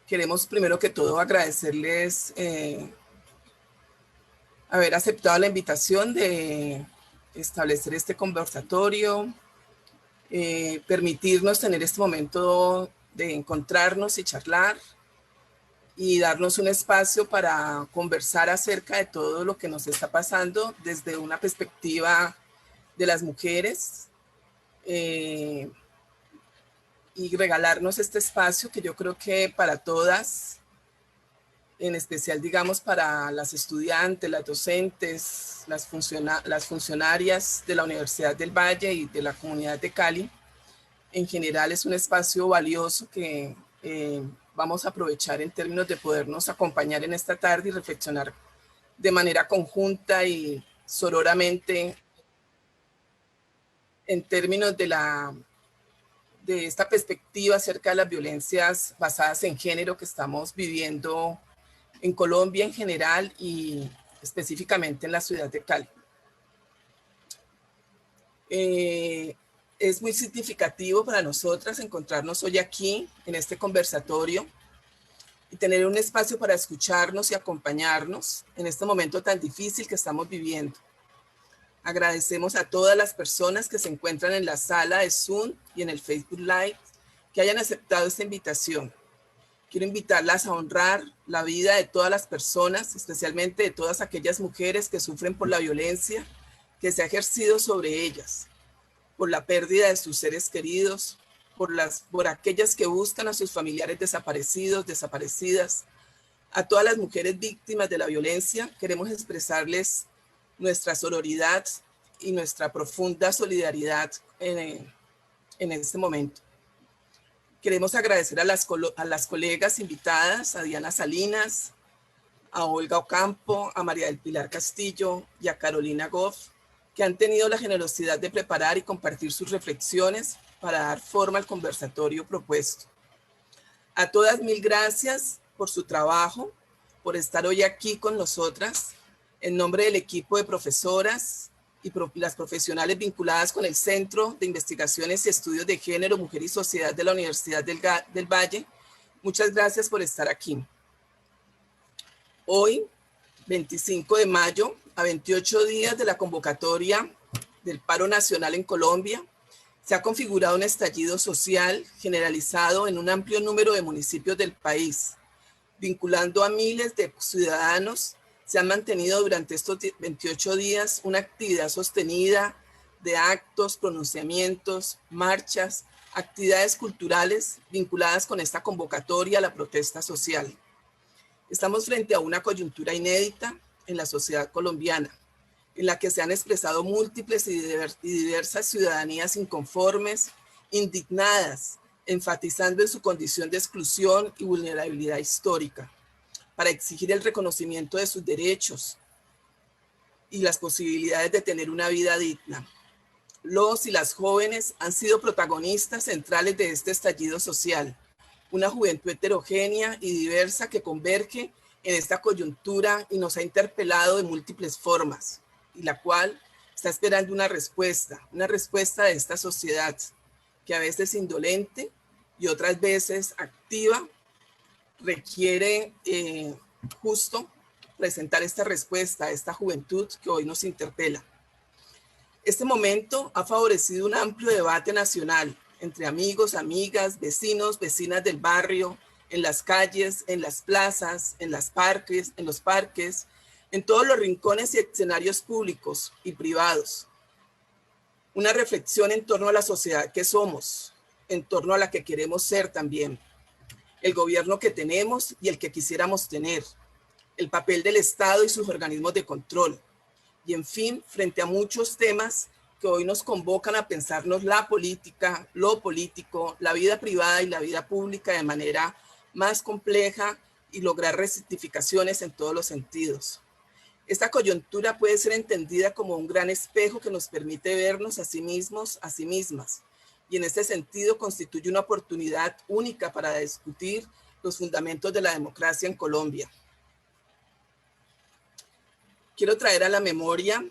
Queremos primero que todo agradecerles haber aceptado la invitación de establecer este conversatorio, permitirnos tener este momento de encontrarnos y charlar y darnos un espacio para conversar acerca de todo lo que nos está pasando desde una perspectiva de las mujeres, y regalarnos este espacio que yo creo que para todas, en especial, digamos, para las estudiantes, las docentes, las funcionarias de la Universidad del Valle y de la comunidad de Cali, en general es un espacio valioso que vamos a aprovechar en términos de podernos acompañar en esta tarde y reflexionar de manera conjunta y sororamente en términos de esta perspectiva acerca de las violencias basadas en género que estamos viviendo en Colombia en general y específicamente en la ciudad de Cali. Es muy significativo para nosotras encontrarnos hoy aquí en este conversatorio y tener un espacio para escucharnos y acompañarnos en este momento tan difícil que estamos viviendo. Agradecemos a todas las personas que se encuentran en la sala de Zoom y en el Facebook Live que hayan aceptado esta invitación. Quiero invitarlas a honrar la vida de todas las personas, especialmente de todas aquellas mujeres que sufren por la violencia que se ha ejercido sobre ellas, por la pérdida de sus seres queridos, por aquellas que buscan a sus familiares desaparecidos, desaparecidas. A todas las mujeres víctimas de la violencia queremos expresarles nuestra sororidad y nuestra profunda solidaridad en este momento. Queremos agradecer a las colegas invitadas, a Diana Salinas, a Olga Ocampo, a María del Pilar Castillo y a Carolina Goff, que han tenido la generosidad de preparar y compartir sus reflexiones para dar forma al conversatorio propuesto. A todas, mil gracias por su trabajo, por estar hoy aquí con nosotras, en nombre del equipo de profesoras y las profesionales vinculadas con el Centro de Investigaciones y Estudios de Género, Mujer y Sociedad de la Universidad del Valle. Muchas gracias por estar aquí. Hoy, 25 de mayo, a 28 días de la convocatoria del paro nacional en Colombia, se ha configurado un estallido social generalizado en un amplio número de municipios del país, vinculando a miles de ciudadanos. Se han mantenido durante estos 28 días una actividad sostenida de actos, pronunciamientos, marchas, actividades culturales vinculadas con esta convocatoria a la protesta social. Estamos frente a una coyuntura inédita en la sociedad colombiana, en la que se han expresado múltiples y diversas ciudadanías inconformes, indignadas, enfatizando en su condición de exclusión y vulnerabilidad histórica, para exigir el reconocimiento de sus derechos y las posibilidades de tener una vida digna. Los y las jóvenes han sido protagonistas centrales de este estallido social, una juventud heterogénea y diversa que converge en esta coyuntura y nos ha interpelado de múltiples formas, y la cual está esperando una respuesta de esta sociedad, que a veces es indolente y otras veces activa, requiere justo presentar esta respuesta a esta juventud que hoy nos interpela. Este momento ha favorecido un amplio debate nacional entre amigos, amigas, vecinos, vecinas del barrio, en las calles, en las plazas, en los parques, en todos los rincones y escenarios públicos y privados. Una reflexión en torno a la sociedad que somos, en torno a la que queremos ser también, el gobierno que tenemos y el que quisiéramos tener, el papel del Estado y sus organismos de control, y en fin, frente a muchos temas que hoy nos convocan a pensarnos la política, lo político, la vida privada y la vida pública de manera más compleja y lograr rectificaciones en todos los sentidos. Esta coyuntura puede ser entendida como un gran espejo que nos permite vernos a sí mismos, a sí mismas, y en este sentido constituye una oportunidad única para discutir los fundamentos de la democracia en Colombia. Quiero traer a la memoria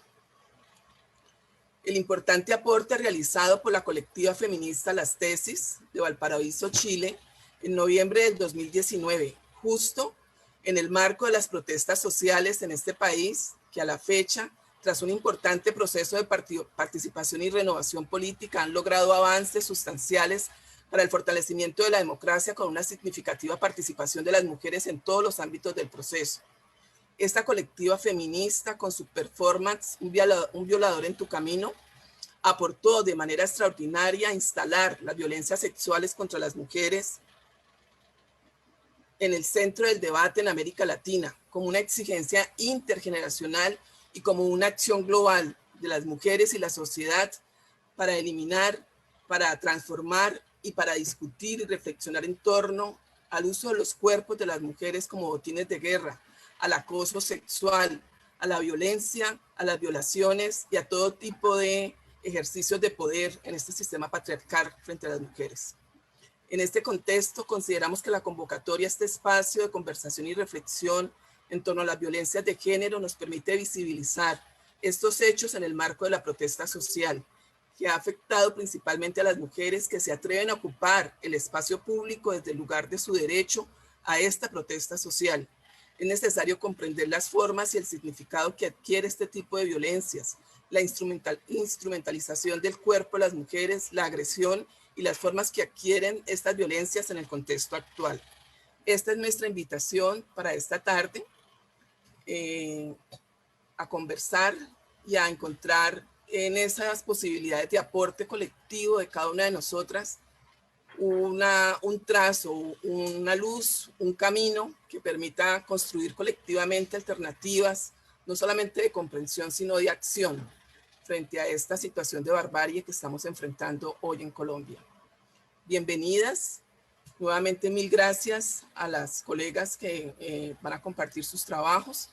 el importante aporte realizado por la colectiva feminista Las Tesis de Valparaíso, Chile, en noviembre del 2019, justo en el marco de las protestas sociales en este país, que a la fecha, tras un importante proceso de participación y renovación política, han logrado avances sustanciales para el fortalecimiento de la democracia con una significativa participación de las mujeres en todos los ámbitos del proceso. Esta colectiva feminista, con su performance Un violador en tu camino, aportó de manera extraordinaria a instalar las violencias sexuales contra las mujeres en el centro del debate en América Latina, como una exigencia intergeneracional y como una acción global de las mujeres y la sociedad para eliminar, para transformar y para discutir y reflexionar en torno al uso de los cuerpos de las mujeres como botines de guerra, al acoso sexual, a la violencia, a las violaciones y a todo tipo de ejercicios de poder en este sistema patriarcal frente a las mujeres. En este contexto, consideramos que la convocatoria a este espacio de conversación y reflexión en torno a las violencias de género nos permite visibilizar estos hechos en el marco de la protesta social, que ha afectado principalmente a las mujeres que se atreven a ocupar el espacio público desde el lugar de su derecho a esta protesta social. Es necesario comprender las formas y el significado que adquiere este tipo de violencias, la instrumentalización del cuerpo de las mujeres, la agresión y las formas que adquieren estas violencias en el contexto actual. Esta es nuestra invitación para esta tarde, a conversar y a encontrar en esas posibilidades de aporte colectivo de cada una de nosotras un trazo, una luz, un camino que permita construir colectivamente alternativas, no solamente de comprensión, sino de acción frente a esta situación de barbarie que estamos enfrentando hoy en Colombia. Bienvenidas. Nuevamente, mil gracias a las colegas que van a compartir sus trabajos.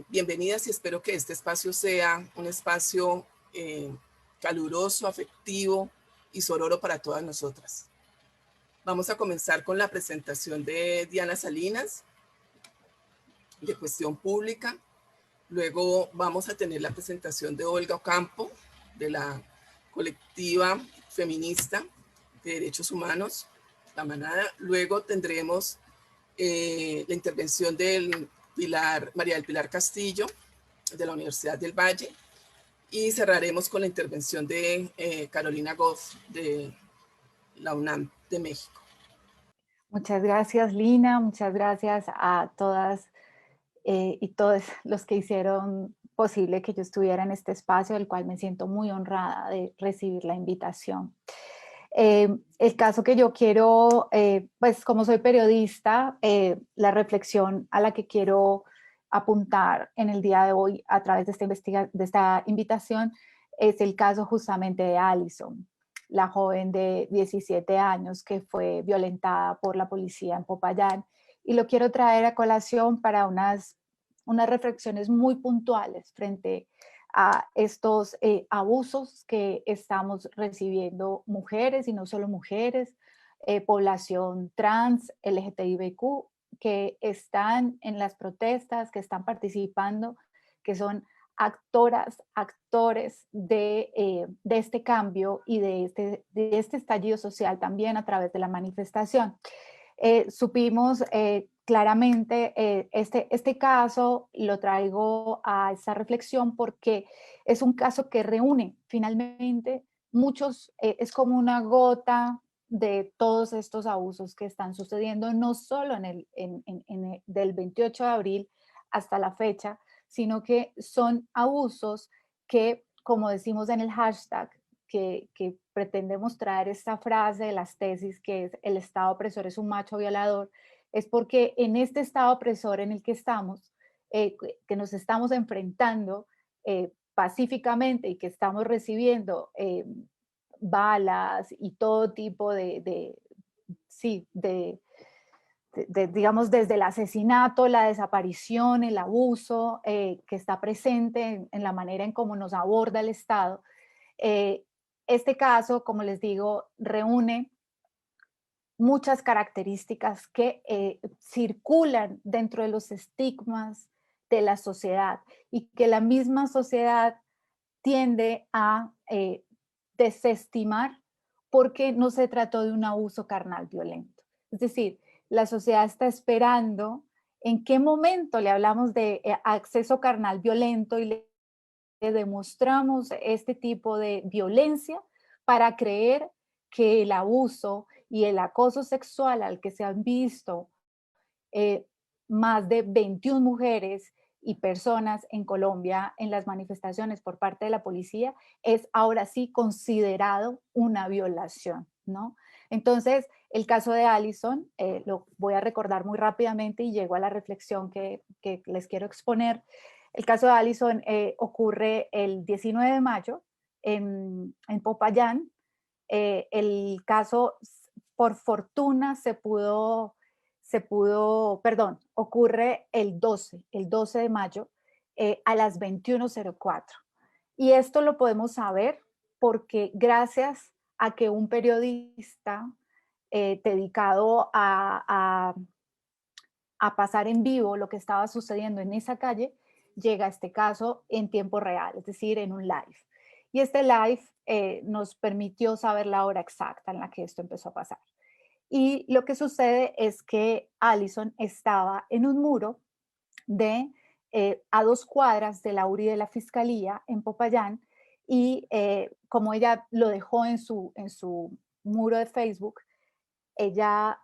Bienvenidas y espero que este espacio sea un espacio caluroso, afectivo y sororo para todas nosotras. Vamos a comenzar con la presentación de Diana Salinas, de Cuestión Pública. Luego vamos a tener la presentación de Olga Ocampo, de la colectiva feminista de Derechos Humanos, La Manada. Luego tendremos la intervención de María del Pilar Castillo, de la Universidad del Valle. Y cerraremos con la intervención de Carolina Goff, de la UNAM de México. Muchas gracias, Lina. Muchas gracias a todas y todos los que hicieron posible que yo estuviera en este espacio, del cual me siento muy honrada de recibir la invitación. El caso que yo quiero, pues como soy periodista, la reflexión a la que quiero apuntar en el día de hoy a través de esta invitación es el caso justamente de Alison, la joven de 17 años que fue violentada por la policía en Popayán. Y lo quiero traer a colación para unas reflexiones muy puntuales frente a estos abusos que estamos recibiendo mujeres y no solo mujeres, población trans, LGTBIQ, que están en las protestas, que están participando, que son actoras, actores de este cambio y de este estallido social también a través de la manifestación. Supimos claramente este caso, lo traigo a esa reflexión porque es un caso que reúne finalmente muchos, es como una gota de todos estos abusos que están sucediendo, no solo del 28 de abril hasta la fecha, sino que son abusos que, como decimos en el hashtag, que pretende mostrar esta frase de Las Tesis, que es el Estado opresor es un macho violador, es porque en este Estado opresor en el que estamos, que nos estamos enfrentando pacíficamente y que estamos recibiendo balas y todo tipo sí, digamos, desde el asesinato, la desaparición, el abuso que está presente en la manera en cómo nos aborda el Estado. Este caso, como les digo, reúne muchas características que circulan dentro de los estigmas de la sociedad y que la misma sociedad tiende a desestimar porque no se trató de un abuso carnal violento. Es decir, la sociedad está esperando en qué momento le hablamos de acceso carnal violento y le demostramos este tipo de violencia para creer que el abuso y el acoso sexual al que se han visto eh, más de 21 mujeres y personas en Colombia en las manifestaciones por parte de la policía es ahora sí considerado una violación, ¿no? Entonces, el caso de Alison, lo voy a recordar muy rápidamente y llego a la reflexión que les quiero exponer. El caso de Alison ocurre el 19 de mayo en Popayán. El caso, por fortuna, ocurre el 12 de mayo a las 21:04. Y esto lo podemos saber porque gracias a que un periodista dedicado a pasar en vivo lo que estaba sucediendo en esa calle, llega a este caso en tiempo real, es decir, en un live. Y este live nos permitió saber la hora exacta en la que esto empezó a pasar. Y lo que sucede es que Alison estaba en un muro de a 2 cuadras de la URI de la Fiscalía en Popayán y como ella lo dejó en su muro de Facebook, ella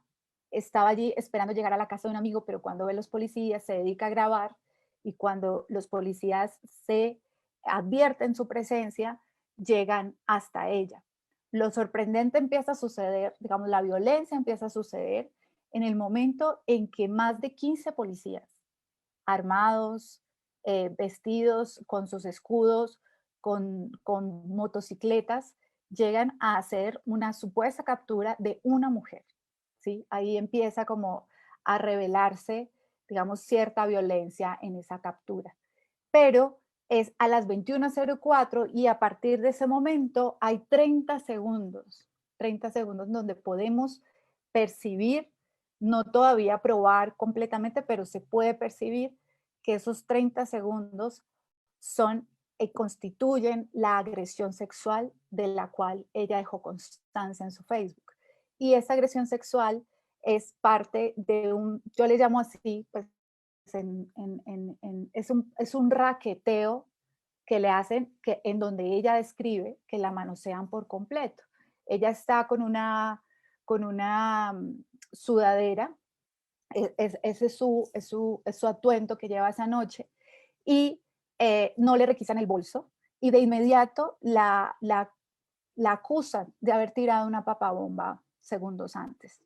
estaba allí esperando llegar a la casa de un amigo, pero cuando ve a los policías se dedica a grabar y cuando los policías se advierten su presencia, llegan hasta ella. Lo sorprendente empieza a suceder, digamos, la violencia empieza a suceder en el momento en que más de 15 policías armados, vestidos con sus escudos, con motocicletas, llegan a hacer una supuesta captura de una mujer. ¿Sí? Ahí empieza como a revelarse, digamos, cierta violencia en esa captura. Pero es a las 21:04 y a partir de ese momento hay 30 segundos donde podemos percibir, no todavía probar completamente, pero se puede percibir que esos 30 segundos son constituyen la agresión sexual de la cual ella dejó constancia en su Facebook. Y esa agresión sexual es parte de yo le llamo así, pues es un raqueteo que le hacen, en donde ella describe que la manosean por completo. Ella está con una sudadera, ese es su atuendo que lleva esa noche, y no le requisan el bolso, y de inmediato la acusan de haber tirado una papabomba segundos antes,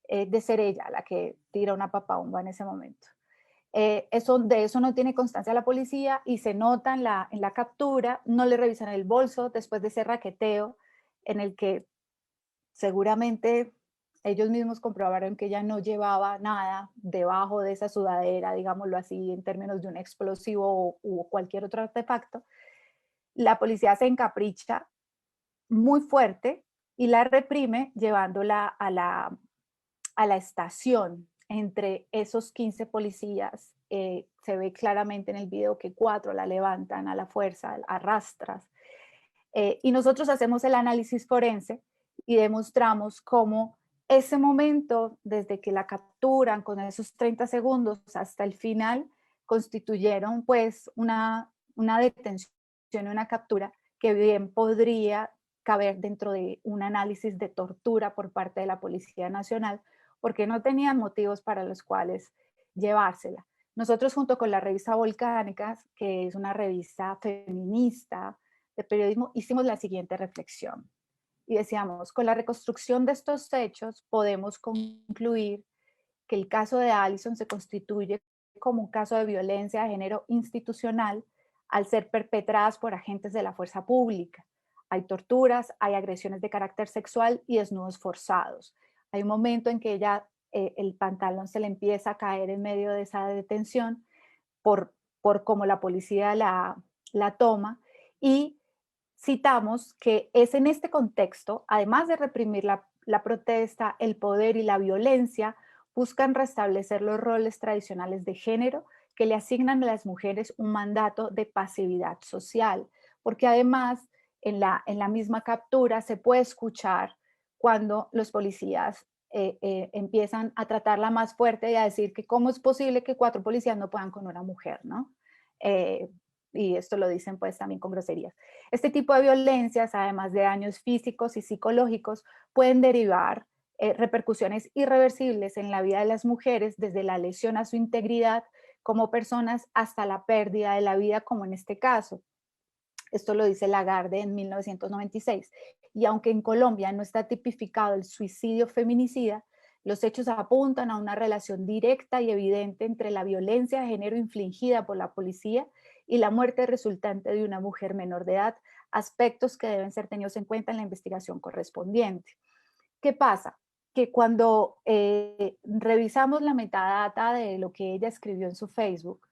de ser ella la que tira una papabomba en ese momento. De eso no tiene constancia la policía y se nota en la captura, no le revisan el bolso después de ese raqueteo en el que seguramente ellos mismos comprobaron que ella no llevaba nada debajo de esa sudadera, digámoslo así, en términos de un explosivo o cualquier otro artefacto. La policía se encapricha muy fuerte y la reprime llevándola a la estación. Entre esos 15 policías se ve claramente en el video que 4 la levantan a la fuerza, arrastras. Y nosotros hacemos el análisis forense y demostramos cómo ese momento, desde que la capturan con esos 30 segundos hasta el final, constituyeron pues una detención y una captura que bien podría caber dentro de un análisis de tortura por parte de la Policía Nacional, porque no tenían motivos para los cuales llevársela. Nosotros junto con la revista Volcánicas, que es una revista feminista de periodismo, hicimos la siguiente reflexión. Y decíamos, con la reconstrucción de estos hechos podemos concluir que el caso de Alison se constituye como un caso de violencia de género institucional al ser perpetradas por agentes de la fuerza pública. Hay torturas, hay agresiones de carácter sexual y desnudos forzados. Hay un momento en que ella el pantalón se le empieza a caer en medio de esa detención por cómo la policía la toma, y citamos que es en este contexto, además de reprimir la protesta, el poder y la violencia, buscan restablecer los roles tradicionales de género que le asignan a las mujeres un mandato de pasividad social, porque además en la misma captura se puede escuchar cuando los policías empiezan a tratarla más fuerte y a decir que cómo es posible que 4 policías no puedan con una mujer, ¿no? Eh, y esto lo dicen pues también con groserías. Este tipo de violencias, además de daños físicos y psicológicos, pueden derivar repercusiones irreversibles en la vida de las mujeres, desde la lesión a su integridad como personas hasta la pérdida de la vida, como en este caso. Esto lo dice Lagarde en 1996. Y aunque en Colombia no está tipificado el suicidio feminicida, los hechos apuntan a una relación directa y evidente entre la violencia de género infligida por la policía y la muerte resultante de una mujer menor de edad, aspectos que deben ser tenidos en cuenta en la investigación correspondiente. ¿Qué pasa? Que cuando revisamos la metadata de lo que ella escribió en su Facebook,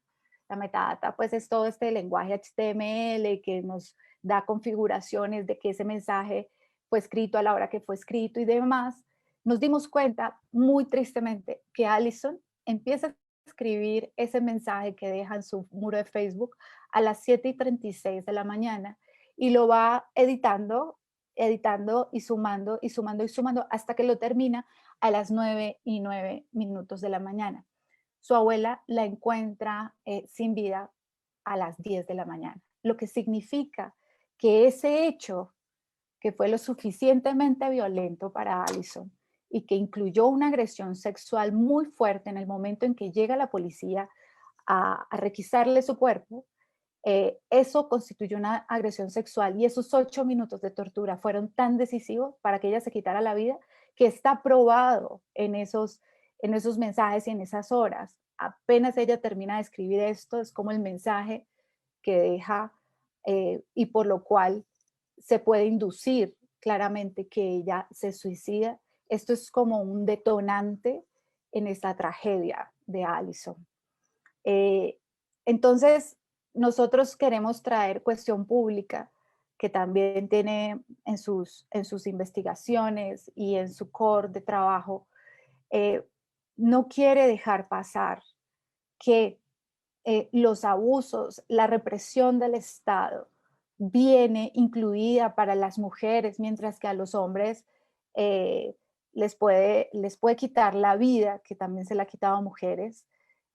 la metadata pues es todo este lenguaje HTML que nos da configuraciones de que ese mensaje fue escrito a la hora que fue escrito y demás, nos dimos cuenta muy tristemente que Allison empieza a escribir ese mensaje que deja en su muro de Facebook a las 7:36 de la mañana y lo va editando y sumando y sumando y sumando hasta que lo termina a las 9:09 de la mañana. Su abuela la encuentra sin vida a las 10 de la mañana, lo que significa que ese hecho, que fue lo suficientemente violento para Allison y que incluyó una agresión sexual muy fuerte en el momento en que llega la policía a requisarle su cuerpo, eso constituyó una agresión sexual y esos 8 minutos de tortura fueron tan decisivos para que ella se quitara la vida, que está probado en esos mensajes y en esas horas. Apenas ella termina de escribir esto, es como el mensaje que deja y por lo cual se puede inducir claramente que ella se suicida. Esto es como un detonante en esta tragedia de Allison. Eh, entonces, nosotros queremos traer Cuestión Pública, que también tiene en sus investigaciones y en su core de trabajo, eh, no quiere dejar pasar que los abusos, la represión del Estado viene incluida para las mujeres, mientras que a los hombres eh, les puede quitar la vida, que también se la ha quitado a mujeres.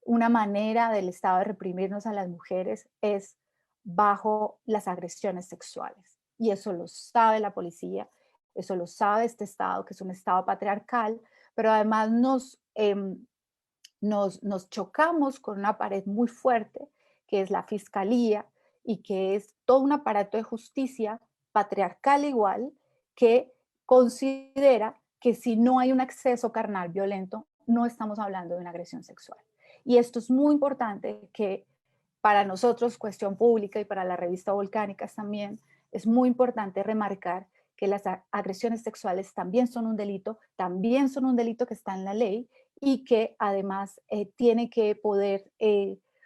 Una manera del Estado de reprimirnos a las mujeres es bajo las agresiones sexuales. Y eso lo sabe la policía, eso lo sabe este Estado, que es un Estado patriarcal, pero además nos chocamos con una pared muy fuerte, que es la fiscalía y que es todo un aparato de justicia patriarcal igual, que considera que si no hay un acceso carnal violento, no estamos hablando de una agresión sexual. Y esto es muy importante, que para nosotros, Cuestión Pública, y para la revista Volcánicas también, es muy importante remarcar que las agresiones sexuales también son un delito que está en la ley y que además tiene que poder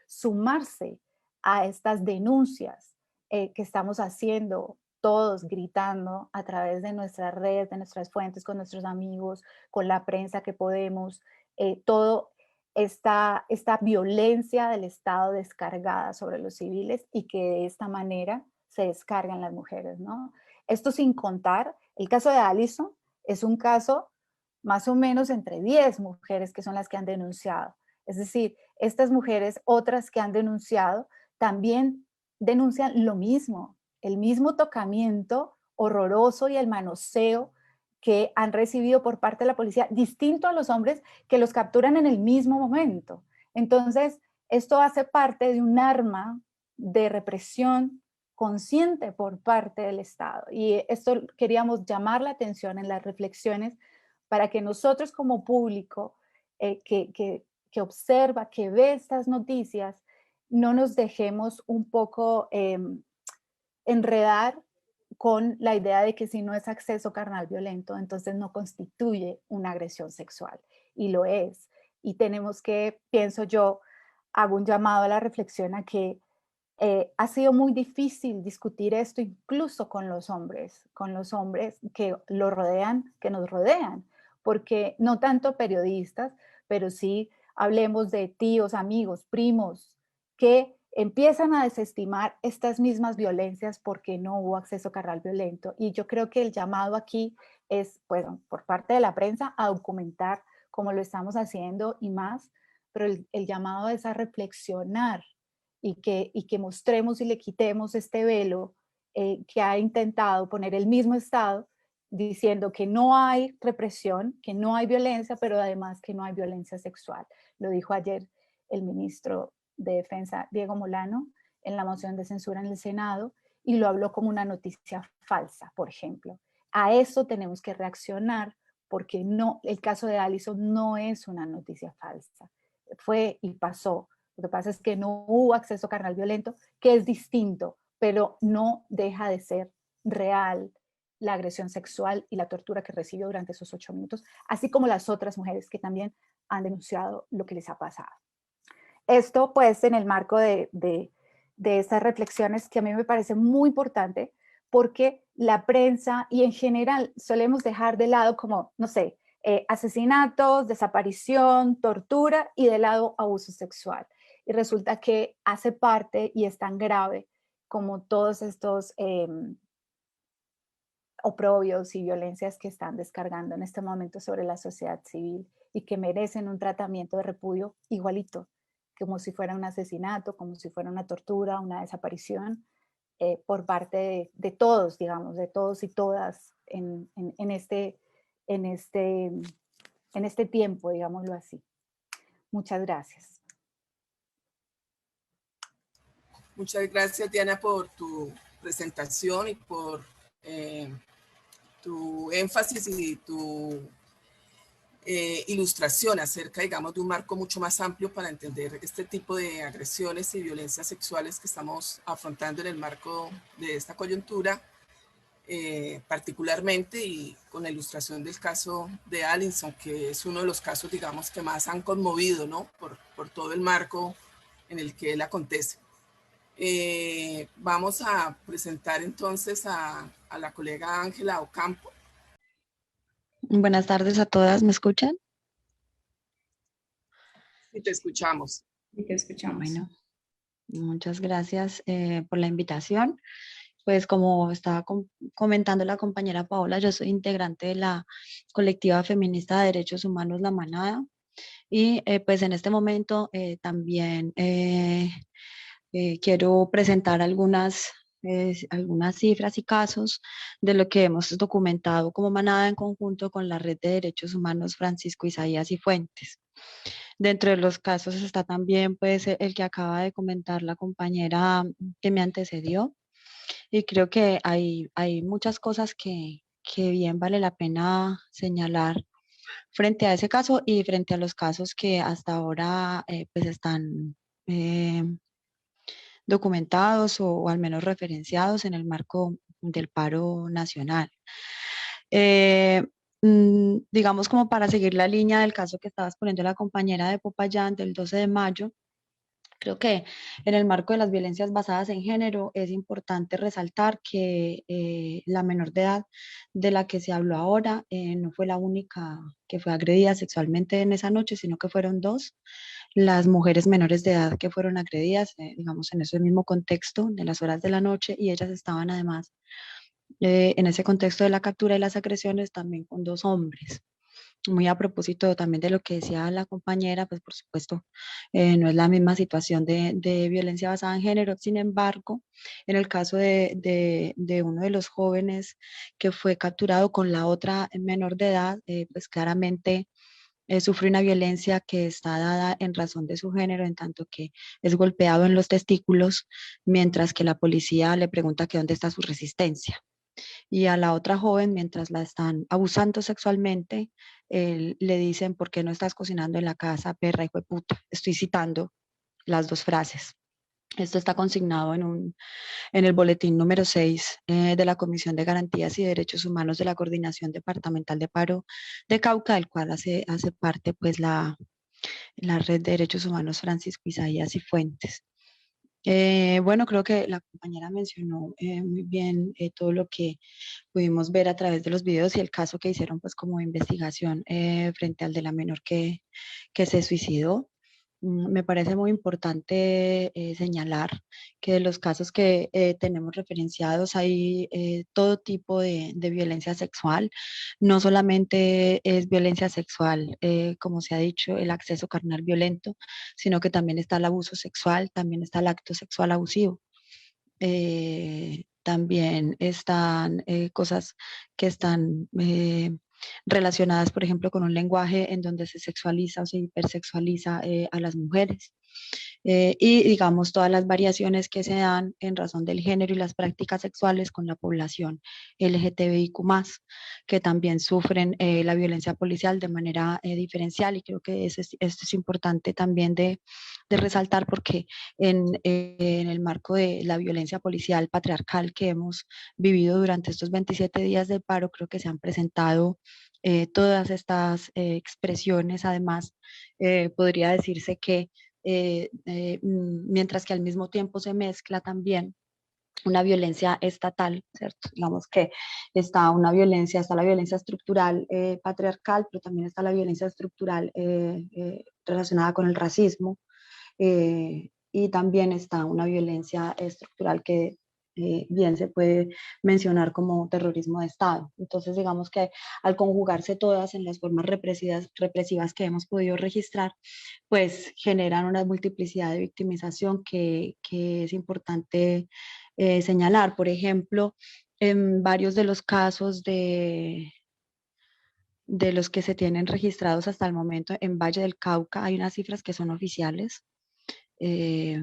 sumarse a estas denuncias que estamos haciendo todos, gritando a través de nuestras redes, de nuestras fuentes, con nuestros amigos, con la prensa que podemos, todo esta violencia del Estado descargada sobre los civiles y que de esta manera se descargan las mujeres, ¿no? Esto sin contar, el caso de Allison es un caso más o menos entre 10 mujeres que son las que han denunciado. Es decir, estas mujeres, otras que han denunciado, también denuncian lo mismo, el mismo tocamiento horroroso y el manoseo que han recibido por parte de la policía, distinto a los hombres que los capturan en el mismo momento. Entonces, esto hace parte de un arma de represión consciente por parte del Estado. Y esto queríamos llamar la atención en las reflexiones para que nosotros como público que observa, que ve estas noticias, no nos dejemos un poco enredar con la idea de que si no es acceso carnal violento, entonces no constituye una agresión sexual. y lo es. Y tenemos que, pienso yo, hago un llamado a la reflexión a que ha sido muy difícil discutir esto incluso con los hombres que lo rodean, que nos rodean, porque no tanto periodistas, pero sí hablemos de tíos, amigos, primos, que empiezan a desestimar estas mismas violencias porque no hubo acceso carnal violento. Y yo creo que el llamado aquí es, bueno, por parte de la prensa a documentar como lo estamos haciendo y más, pero el llamado es a reflexionar y que mostremos y le quitemos este velo que ha intentado poner el mismo Estado, diciendo que no hay represión, que no hay violencia, pero además que no hay violencia sexual. Lo dijo ayer el ministro de Defensa, Diego Molano, en la moción de censura en el Senado, y lo habló como una noticia falsa, por ejemplo. A eso tenemos que reaccionar porque no, el caso de Allison no es una noticia falsa. Fue y pasó. Lo que pasa es que no hubo acceso carnal violento, que es distinto, pero no deja de ser real la agresión sexual y la tortura que recibió durante esos 8 minutos, así como las otras mujeres que también han denunciado lo que les ha pasado. Esto, pues, en el marco de estas reflexiones que a mí me parece muy importante, porque la prensa y en general solemos dejar de lado como, no sé, asesinatos, desaparición, tortura y de lado abuso sexual. Y resulta que hace parte y es tan grave como todos estos oprobios y violencias que están descargando en este momento sobre la sociedad civil y que merecen un tratamiento de repudio igualito, como si fuera un asesinato, como si fuera una tortura, una desaparición, por parte de todos, digamos, de todos y todas en, este, en este tiempo, digámoslo así. Muchas gracias. Muchas gracias, Diana, por tu presentación y por tu énfasis y tu ilustración acerca, digamos, de un marco mucho más amplio para entender este tipo de agresiones y violencias sexuales que estamos afrontando en el marco de esta coyuntura, particularmente y con la ilustración del caso de Allison, que es uno de los casos, digamos, que más han conmovido, ¿no? Por todo el marco en el que él acontece. Vamos a presentar entonces a la colega Ángela Ocampo. Buenas tardes a todas, ¿me escuchan? Sí, te escuchamos. Sí, te escuchamos. Bueno, muchas gracias por la invitación. Pues como estaba comentando la compañera Paola, yo soy integrante de la colectiva feminista de derechos humanos La Manada y pues en este momento también quiero presentar algunas cifras y casos de lo que hemos documentado como Manada en conjunto con la Red de Derechos Humanos Francisco Isaías y Fuentes. Dentro de los casos está también pues el que acaba de comentar la compañera que me antecedió y creo que hay muchas cosas que bien vale la pena señalar frente a ese caso y frente a los casos que hasta ahora pues están documentados o al menos referenciados en el marco del paro nacional. Digamos como para seguir la línea del caso que estabas poniendo la compañera de Popayán del 12 de mayo, creo que en el marco de las violencias basadas en género es importante resaltar que la menor de edad de la que se habló ahora no fue la única que fue agredida sexualmente en esa noche, sino que fueron dos las mujeres menores de edad que fueron agredidas, digamos, en ese mismo contexto de las horas de la noche y ellas estaban además en ese contexto de la captura y las agresiones también con dos hombres. Muy a propósito también de lo que decía la compañera, pues por supuesto no es la misma situación de violencia basada en género. Sin embargo, en el caso de uno de los jóvenes que fue capturado con la otra menor de edad, pues claramente sufre una violencia que está dada en razón de su género, en tanto que es golpeado en los testículos, mientras que la policía le pregunta que dónde está su resistencia. Y a la otra joven, mientras la están abusando sexualmente, le dicen, ¿por qué no estás cocinando en la casa, perra hijo de puta? Estoy citando las dos frases. Esto está consignado en el boletín número 6 de la Comisión de Garantías y Derechos Humanos de la Coordinación Departamental de Paro de Cauca, del cual hace parte pues la Red de Derechos Humanos Francisco Isaías y Fuentes. Bueno, creo que la compañera mencionó muy bien todo lo que pudimos ver a través de los videos y el caso que hicieron pues como investigación frente al de la menor que se suicidó. Me parece muy importante señalar que de los casos que tenemos referenciados hay todo tipo de violencia sexual. No solamente es violencia sexual, como se ha dicho, el acceso carnal violento, sino que también está el abuso sexual, también está el acto sexual abusivo. También están cosas que están relacionadas, por ejemplo, con un lenguaje en donde se sexualiza o se hipersexualiza a las mujeres. Y digamos todas las variaciones que se dan en razón del género y las prácticas sexuales con la población LGTBIQ+, que también sufren la violencia policial de manera diferencial, y creo que esto es importante también de resaltar, porque en el marco de la violencia policial patriarcal que hemos vivido durante estos 27 días de paro, creo que se han presentado todas estas expresiones. Además, podría decirse que mientras que al mismo tiempo se mezcla también una violencia estatal, ¿cierto? Digamos que está la violencia estructural patriarcal, pero también está la violencia estructural relacionada con el racismo, y también está una violencia estructural que bien se puede mencionar como terrorismo de Estado. Entonces, digamos que al conjugarse todas en las formas represivas que hemos podido registrar, pues generan una multiplicidad de victimización que es importante señalar. Por ejemplo, en varios de los casos de los que se tienen registrados hasta el momento en Valle del Cauca, hay unas cifras que son oficiales, eh,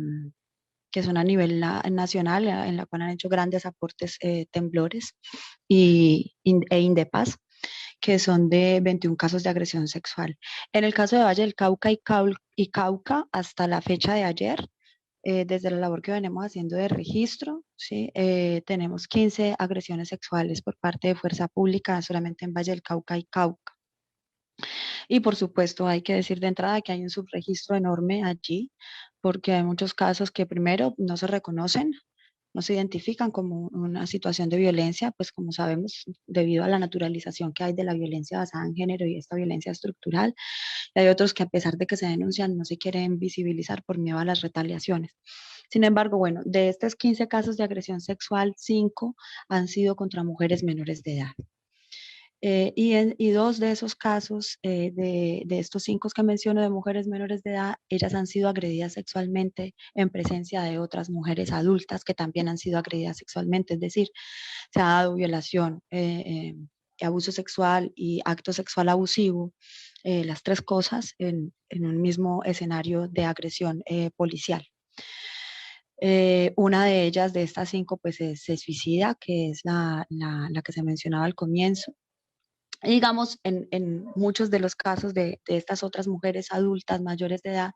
que son a nivel nacional, en la cual han hecho grandes aportes Temblores e Indepaz, que son de 21 casos de agresión sexual. En el caso de Valle del Cauca y Cauca, hasta la fecha de ayer, desde la labor que venimos haciendo de registro, ¿sí? Tenemos 15 agresiones sexuales por parte de Fuerza Pública solamente en Valle del Cauca y Cauca. Y por supuesto hay que decir de entrada que hay un subregistro enorme allí, porque hay muchos casos que primero no se reconocen, no se identifican como una situación de violencia, pues como sabemos, debido a la naturalización que hay de la violencia basada en género y esta violencia estructural. Y hay otros que a pesar de que se denuncian, no se quieren visibilizar por miedo a las retaliaciones. Sin embargo, bueno, de estos 15 casos de agresión sexual, 5 han sido contra mujeres menores de edad. Y dos de esos casos, de estos 5 que menciono de mujeres menores de edad, ellas han sido agredidas sexualmente en presencia de otras mujeres adultas que también han sido agredidas sexualmente. Es decir, se ha dado violación, abuso sexual y acto sexual abusivo, las tres cosas en un mismo escenario de agresión policial. Una de ellas, de estas 5, pues se suicida, que es la que se mencionaba al comienzo. Y digamos, en muchos de los casos de estas otras mujeres adultas mayores de edad,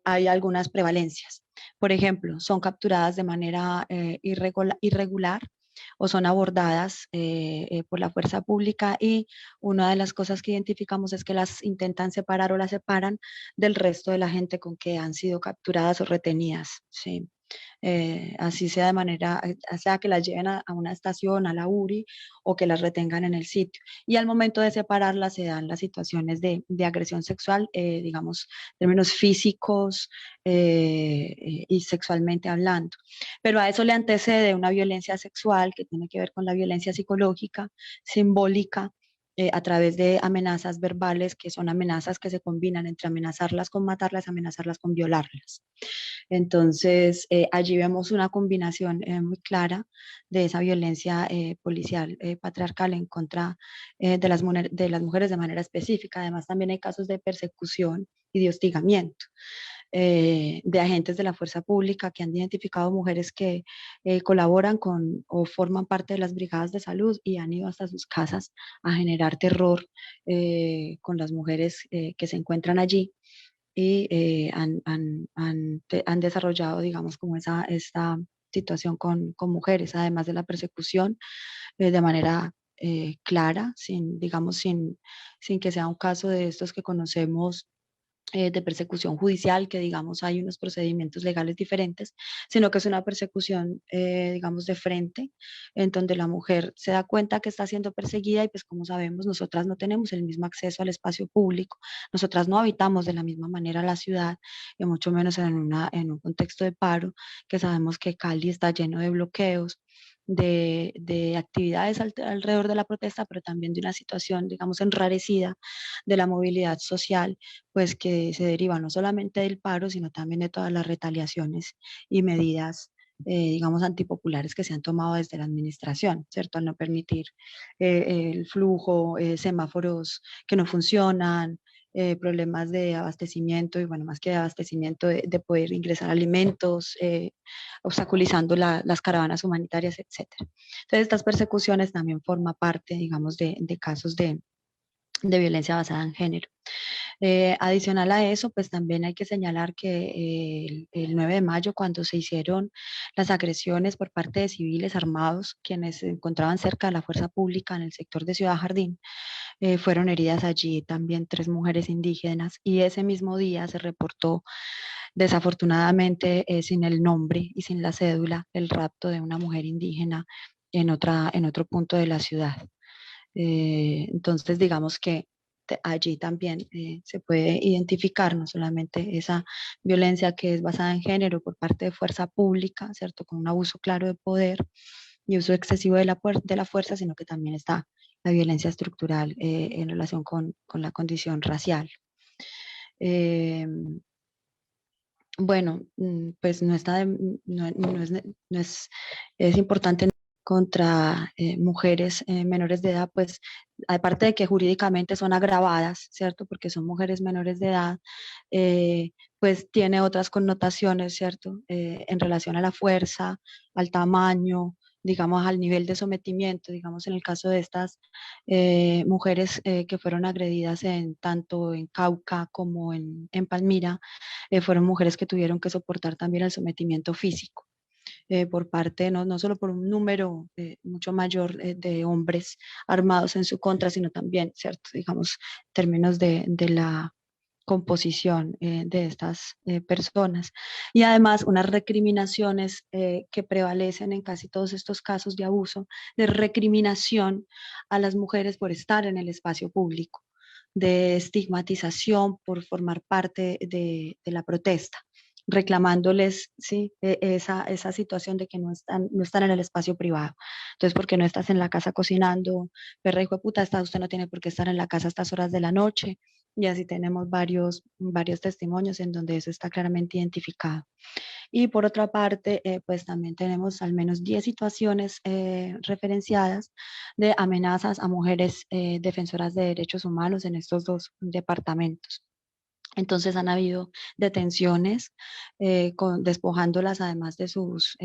hay algunas prevalencias. Por ejemplo, son capturadas de manera irregular o son abordadas por la fuerza pública, y una de las cosas que identificamos es que las intentan separar o las separan del resto de la gente con que han sido capturadas o retenidas, ¿sí? Así sea de manera, sea que las lleven a una estación, a la URI, o que las retengan en el sitio. Y al momento de separarlas se dan las situaciones de agresión sexual, digamos, en términos físicos y sexualmente hablando. Pero a eso le antecede una violencia sexual que tiene que ver con la violencia psicológica, simbólica, a través de amenazas verbales, que son amenazas que se combinan entre amenazarlas con matarlas, amenazarlas con violarlas. Entonces, allí vemos una combinación muy clara de esa violencia policial patriarcal en contra de las mujeres de manera específica. Además, también hay casos de persecución y de hostigamiento de agentes de la fuerza pública que han identificado mujeres que colaboran con o forman parte de las brigadas de salud y han ido hasta sus casas a generar terror con las mujeres que se encuentran allí. y han desarrollado, digamos, como esta situación con mujeres, además de la persecución, de manera clara, digamos, sin que sea un caso de estos que conocemos de persecución judicial, que digamos hay unos procedimientos legales diferentes, sino que es una persecución, digamos, de frente, en donde la mujer se da cuenta que está siendo perseguida y pues como sabemos, nosotras no tenemos el mismo acceso al espacio público, nosotras no habitamos de la misma manera la ciudad, y mucho menos en un contexto de paro, que sabemos que Cali está lleno de bloqueos, de actividades alrededor de la protesta, pero también de una situación, digamos, enrarecida de la movilidad social, pues que se deriva no solamente del paro, sino también de todas las retaliaciones y medidas, digamos, antipopulares que se han tomado desde la administración, ¿cierto? Al no permitir el flujo, semáforos que no funcionan, problemas de abastecimiento y, bueno, más que de abastecimiento, de poder ingresar alimentos, obstaculizando las caravanas humanitarias, etcétera. Entonces, estas persecuciones también forman parte, digamos, de casos de violencia basada en género. Adicional a eso, pues también hay que señalar que el 9 de mayo, cuando se hicieron las agresiones por parte de civiles armados, quienes se encontraban cerca de la fuerza pública en el sector de Ciudad Jardín, fueron heridas allí también 3 mujeres indígenas, y ese mismo día se reportó desafortunadamente, sin el nombre y sin la cédula, el rapto de una mujer indígena en otro punto de la ciudad. Entonces, digamos que allí también se puede identificar no solamente esa violencia que es basada en género por parte de fuerza pública, ¿cierto? Con un abuso claro de poder y uso excesivo de la fuerza, sino que también está la violencia estructural en relación con la condición racial. Eh, bueno, pues no está no es importante contra mujeres menores de edad, pues aparte de que jurídicamente son agravadas, ¿cierto? Porque son mujeres menores de edad, eh, pues tiene otras connotaciones, ¿cierto? En relación a la fuerza, al tamaño, digamos, al nivel de sometimiento, digamos, en el caso de estas mujeres que fueron agredidas tanto en Cauca como en Palmira, fueron mujeres que tuvieron que soportar también el sometimiento físico por parte, no solo por un número mucho mayor de hombres armados en su contra, sino también, ¿cierto? Digamos, en términos de la composición de estas personas. Y además unas recriminaciones que prevalecen en casi todos estos casos de abuso, de recriminación a las mujeres por estar en el espacio público, de estigmatización por formar parte de la protesta, reclamándoles, ¿sí? Esa situación de que no están en el espacio privado. Entonces, ¿por qué no estás en la casa cocinando? Perra hijo de puta, usted no tiene por qué estar en la casa a estas horas de la noche. Y así tenemos varios testimonios en donde eso está claramente identificado. Y por otra parte, pues también tenemos al menos 10 situaciones referenciadas de amenazas a mujeres defensoras de derechos humanos en estos 2 departamentos. Entonces han habido detenciones, despojándolas además de sus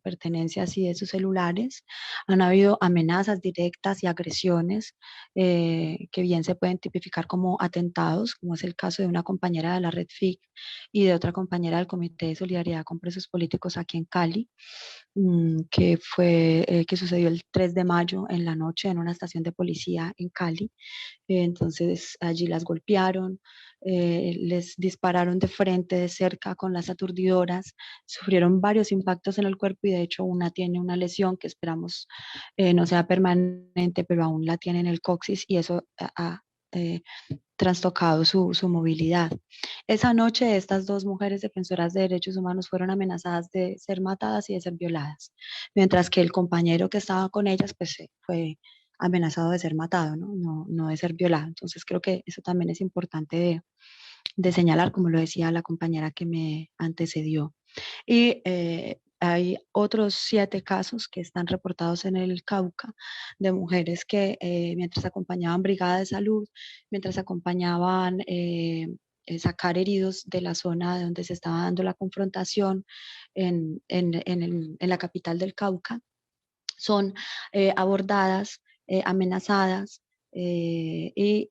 pertenencias y de sus celulares. Han habido amenazas directas y agresiones que bien se pueden tipificar como atentados, como es el caso de una compañera de la Red FIC y de otra compañera del Comité de Solidaridad con Presos Políticos aquí en Cali, que sucedió el 3 de mayo en la noche en una estación de policía en Cali. Entonces allí las golpearon, les dispararon de frente, de cerca, con las aturdidoras, sufrieron varios impactos en el cuerpo y de hecho una tiene una lesión que esperamos no sea permanente, pero aún la tiene en el coxis y eso ha trastocado su movilidad. Esa noche estas 2 mujeres defensoras de derechos humanos fueron amenazadas de ser matadas y de ser violadas, mientras que el compañero que estaba con ellas pues fue amenazado de ser matado, no de ser violado. Entonces creo que eso también es importante de señalar, como lo decía la compañera que me antecedió. Y hay otros 7 casos que están reportados en el Cauca de mujeres que mientras acompañaban brigada de salud, mientras acompañaban sacar heridos de la zona de donde se estaba dando la confrontación en la capital del Cauca, son abordadas, amenazadas y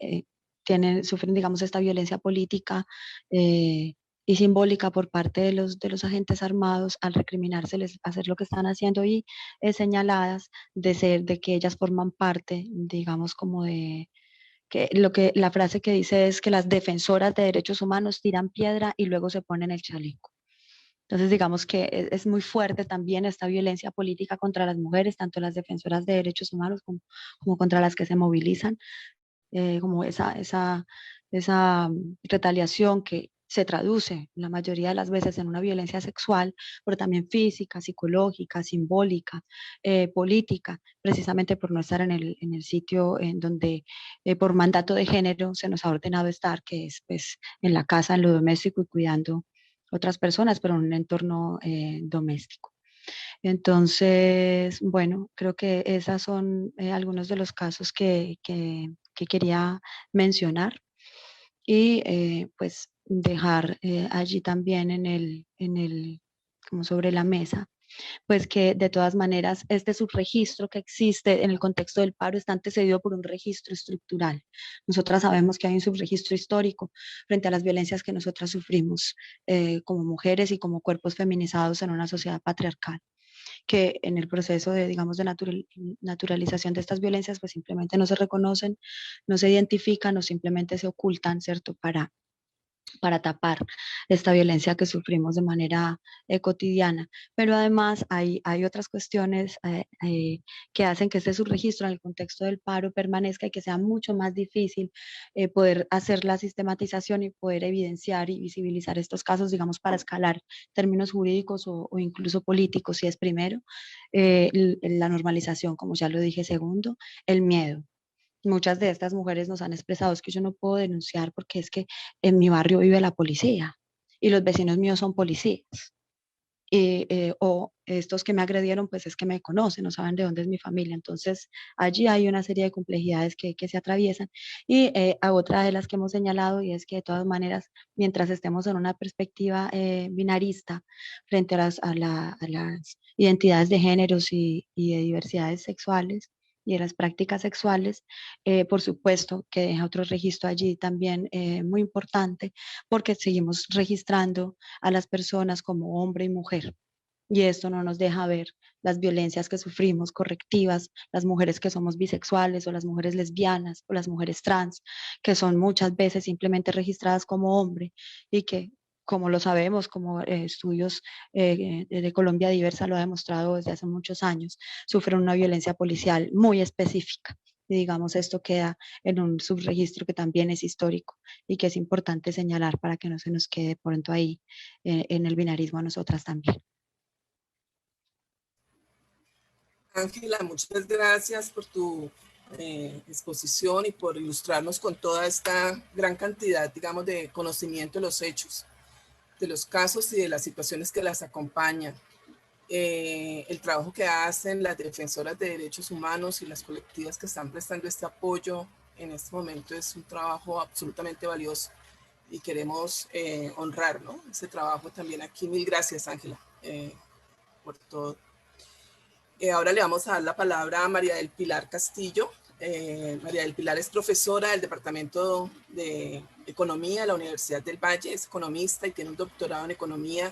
sufren, digamos, esta violencia política y simbólica por parte de los agentes armados al recriminárseles hacer lo que están haciendo y señaladas de que ellas forman parte, digamos, como de que la frase que dice es que las defensoras de derechos humanos tiran piedra y luego se ponen el chaleco. Entonces, digamos que es muy fuerte también esta violencia política contra las mujeres, tanto las defensoras de derechos humanos como contra las que se movilizan, como esa retaliación que se traduce la mayoría de las veces en una violencia sexual, pero también física, psicológica, simbólica, política, precisamente por no estar en el sitio en donde por mandato de género se nos ha ordenado estar, que es pues en la casa, en lo doméstico y cuidando otras personas, pero en un entorno doméstico. Entonces, bueno, creo que esos son algunos de los casos que quería mencionar y pues dejar allí también como sobre la mesa, pues que de todas maneras este subregistro que existe en el contexto del paro está antecedido por un registro estructural. Nosotras sabemos que hay un subregistro histórico frente a las violencias que nosotras sufrimos como mujeres y como cuerpos feminizados en una sociedad patriarcal, que en el proceso de, digamos, de naturalización de estas violencias, pues simplemente no se reconocen, no se identifican o simplemente se ocultan, ¿cierto? Para tapar esta violencia que sufrimos de manera cotidiana. Pero además hay otras cuestiones que hacen que este subregistro en el contexto del paro permanezca y que sea mucho más difícil poder hacer la sistematización y poder evidenciar y visibilizar estos casos, digamos, para escalar términos jurídicos o incluso políticos, si es primero, la normalización, como ya lo dije, segundo, el miedo. Muchas de estas mujeres nos han expresado, es que yo no puedo denunciar porque es que en mi barrio vive la policía y los vecinos míos son policías. O estos que me agredieron, pues es que me conocen, no saben de dónde es mi familia. Entonces, allí hay una serie de complejidades que se atraviesan. Y a otra de las que hemos señalado, y es que de todas maneras, mientras estemos en una perspectiva binarista frente a las identidades de géneros y de diversidades sexuales, y de las prácticas sexuales, por supuesto que deja otro registro allí también muy importante, porque seguimos registrando a las personas como hombre y mujer. Y esto no nos deja ver las violencias que sufrimos correctivas, las mujeres que somos bisexuales o las mujeres lesbianas o las mujeres trans, que son muchas veces simplemente registradas como hombre y que, como lo sabemos, como estudios de Colombia Diversa lo ha demostrado desde hace muchos años, sufren una violencia policial muy específica. Y digamos, esto queda en un subregistro que también es histórico y que es importante señalar para que no se nos quede pronto ahí en el binarismo a nosotras también. Ángela, muchas gracias por tu exposición y por ilustrarnos con toda esta gran cantidad, digamos, de conocimiento de los hechos, de los casos y de las situaciones que las acompañan. El trabajo que hacen las defensoras de derechos humanos y las colectivas que están prestando este apoyo en este momento es un trabajo absolutamente valioso y queremos honrar, ¿no?, ese trabajo también aquí. Mil gracias, Ángela, por todo. Ahora le vamos a dar la palabra a María del Pilar Castillo. María del Pilar es profesora del Departamento de Economía de la Universidad del Valle, es economista y tiene un doctorado en Economía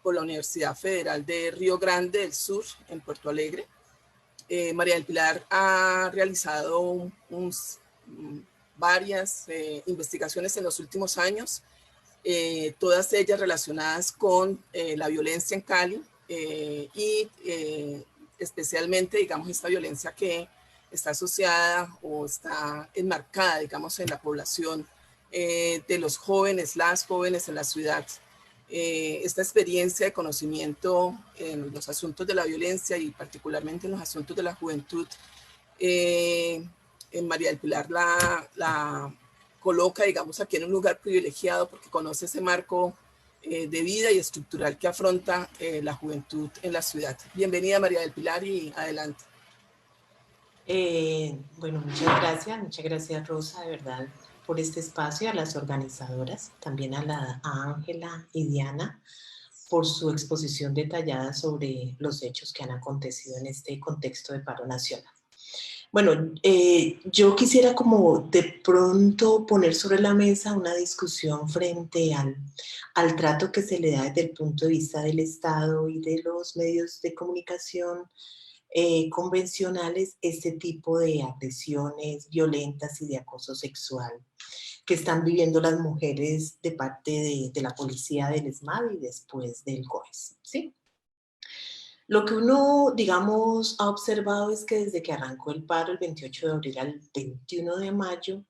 por la Universidad Federal de Río Grande del Sur, en Puerto Alegre. María del Pilar ha realizado varias investigaciones en los últimos años, todas ellas relacionadas con la violencia en Cali y especialmente, digamos, esta violencia que está asociada o está enmarcada, digamos, en la población de los jóvenes, las jóvenes en la ciudad. Esta experiencia de conocimiento en los asuntos de la violencia y particularmente en los asuntos de la juventud, en María del Pilar la coloca, digamos, aquí en un lugar privilegiado porque conoce ese marco de vida y estructural que afronta la juventud en la ciudad. Bienvenida, María del Pilar, y adelante. Bueno, muchas gracias, Rosa, de verdad, por este espacio, a las organizadoras, también a Ángela y Diana, por su exposición detallada sobre los hechos que han acontecido en este contexto de paro nacional. Bueno, yo quisiera como de pronto poner sobre la mesa una discusión frente al trato que se le da desde el punto de vista del Estado y de los medios de comunicación convencionales, este tipo de agresiones violentas y de acoso sexual que están viviendo las mujeres de parte de la policía del ESMAD y después del GOES, ¿sí? Lo que uno, digamos, ha observado es que desde que arrancó el paro el 28 de abril al 21 de mayo,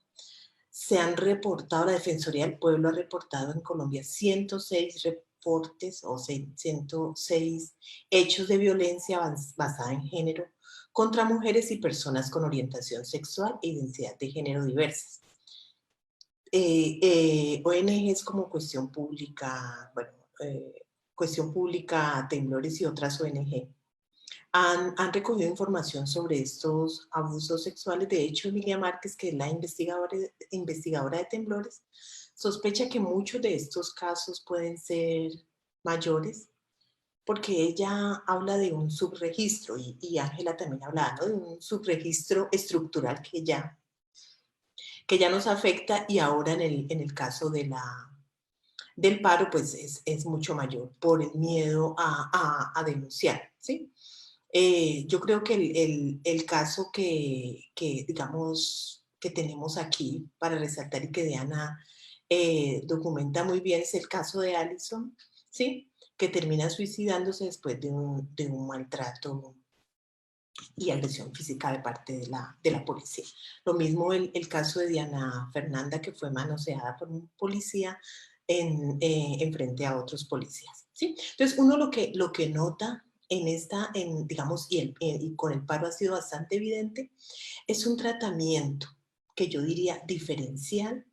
se han reportado, la Defensoría del Pueblo ha reportado en Colombia 106 reportes o 106 hechos de violencia basada en género contra mujeres y personas con orientación sexual e identidad de género diversas. ONGs como Cuestión Pública, bueno, Cuestión Pública, Temblores y otras ONG han recogido información sobre estos abusos sexuales. De hecho, Emilia Márquez, que es la investigadora de Temblores, sospecha que muchos de estos casos pueden ser mayores, porque ella habla de un subregistro, y Ángela también hablaba, ¿no?, de un subregistro estructural que ya nos afecta, y ahora en el caso del paro, pues es mucho mayor por el miedo a denunciar, ¿sí? Yo creo que el caso digamos, que tenemos aquí para resaltar y que Diana documenta muy bien es el caso de Allison, ¿sí?, que termina suicidándose después de un maltrato y agresión física de parte de la policía. Lo mismo el caso de Diana Fernanda, que fue manoseada por un policía en frente a otros policías, ¿sí? Entonces, uno lo que nota digamos, y con el paro ha sido bastante evidente, es un tratamiento que yo diría diferencial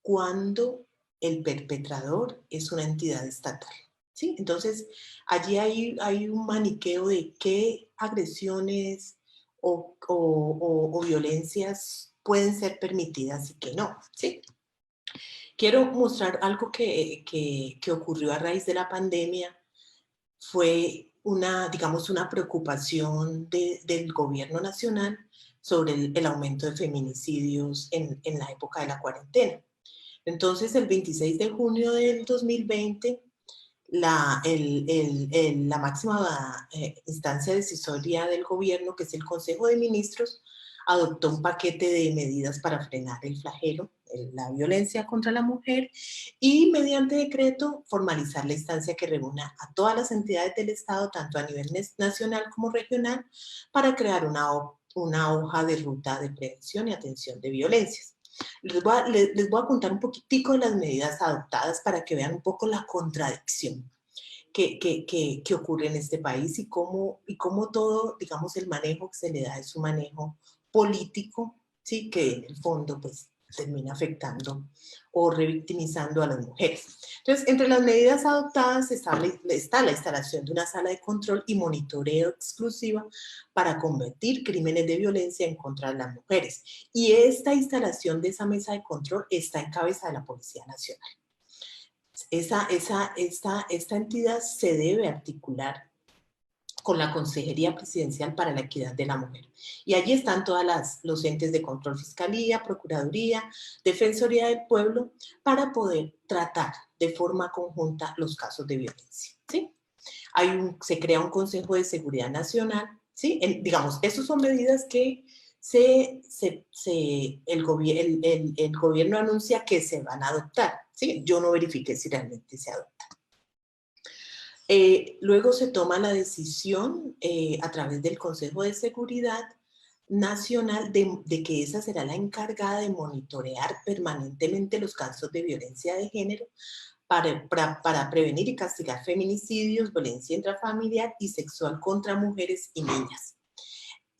cuando el perpetrador es una entidad estatal, ¿sí? Entonces, allí hay un maniqueo de qué agresiones o violencias pueden ser permitidas y qué no, ¿sí? Quiero mostrar algo que ocurrió a raíz de la pandemia. Fue digamos, una preocupación del gobierno nacional sobre el aumento de feminicidios en la época de la cuarentena. Entonces, el 26 de junio del 2020, la máxima instancia decisoria del gobierno, que es el Consejo de Ministros, adoptó un paquete de medidas para frenar el flagelo, la violencia contra la mujer, y mediante decreto formalizar la instancia que reúna a todas las entidades del Estado, tanto a nivel nacional como regional, para crear una hoja de ruta de prevención y atención de violencias. Les voy a contar un poquitico de las medidas adoptadas para que vean un poco la contradicción que ocurre en este país, y cómo todo, digamos, el manejo que se le da es un manejo político, ¿sí?, que en el fondo pues termina afectando o revictimizando a las mujeres. Entonces, entre las medidas adoptadas está la instalación de una sala de control y monitoreo exclusiva para combatir crímenes de violencia en contra de las mujeres. Y esta instalación de esa mesa de control está en cabeza de la Policía Nacional. Esta entidad se debe articular con la Consejería Presidencial para la Equidad de la Mujer. Y allí están los entes de control, Fiscalía, Procuraduría, Defensoría del Pueblo, para poder tratar de forma conjunta los casos de violencia, ¿sí? Se crea un Consejo de Seguridad Nacional, ¿sí? Digamos, esas son medidas que el gobierno anuncia que se van a adoptar, ¿sí? Yo no verifiqué si realmente se adoptan. Luego se toma la decisión a través del Consejo de Seguridad Nacional de que esa será la encargada de monitorear permanentemente los casos de violencia de género para prevenir y castigar feminicidios, violencia intrafamiliar y sexual contra mujeres y niñas.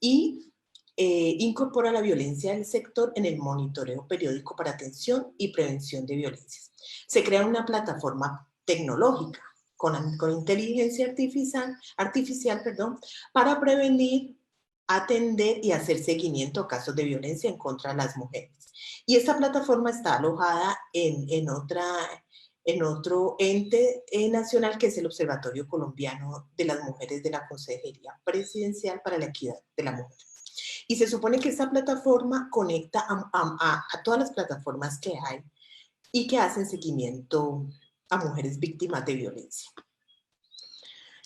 Y incorpora la violencia del sector en el monitoreo periódico para atención y prevención de violencias. Se crea una plataforma tecnológica con inteligencia artificial, para prevenir, atender y hacer seguimiento a casos de violencia en contra de las mujeres. Y esta plataforma está alojada en otro ente nacional, que es el Observatorio Colombiano de las Mujeres de la Consejería Presidencial para la Equidad de la Mujer. Y se supone que esta plataforma conecta a todas las plataformas que hay y que hacen seguimiento a mujeres víctimas de violencia.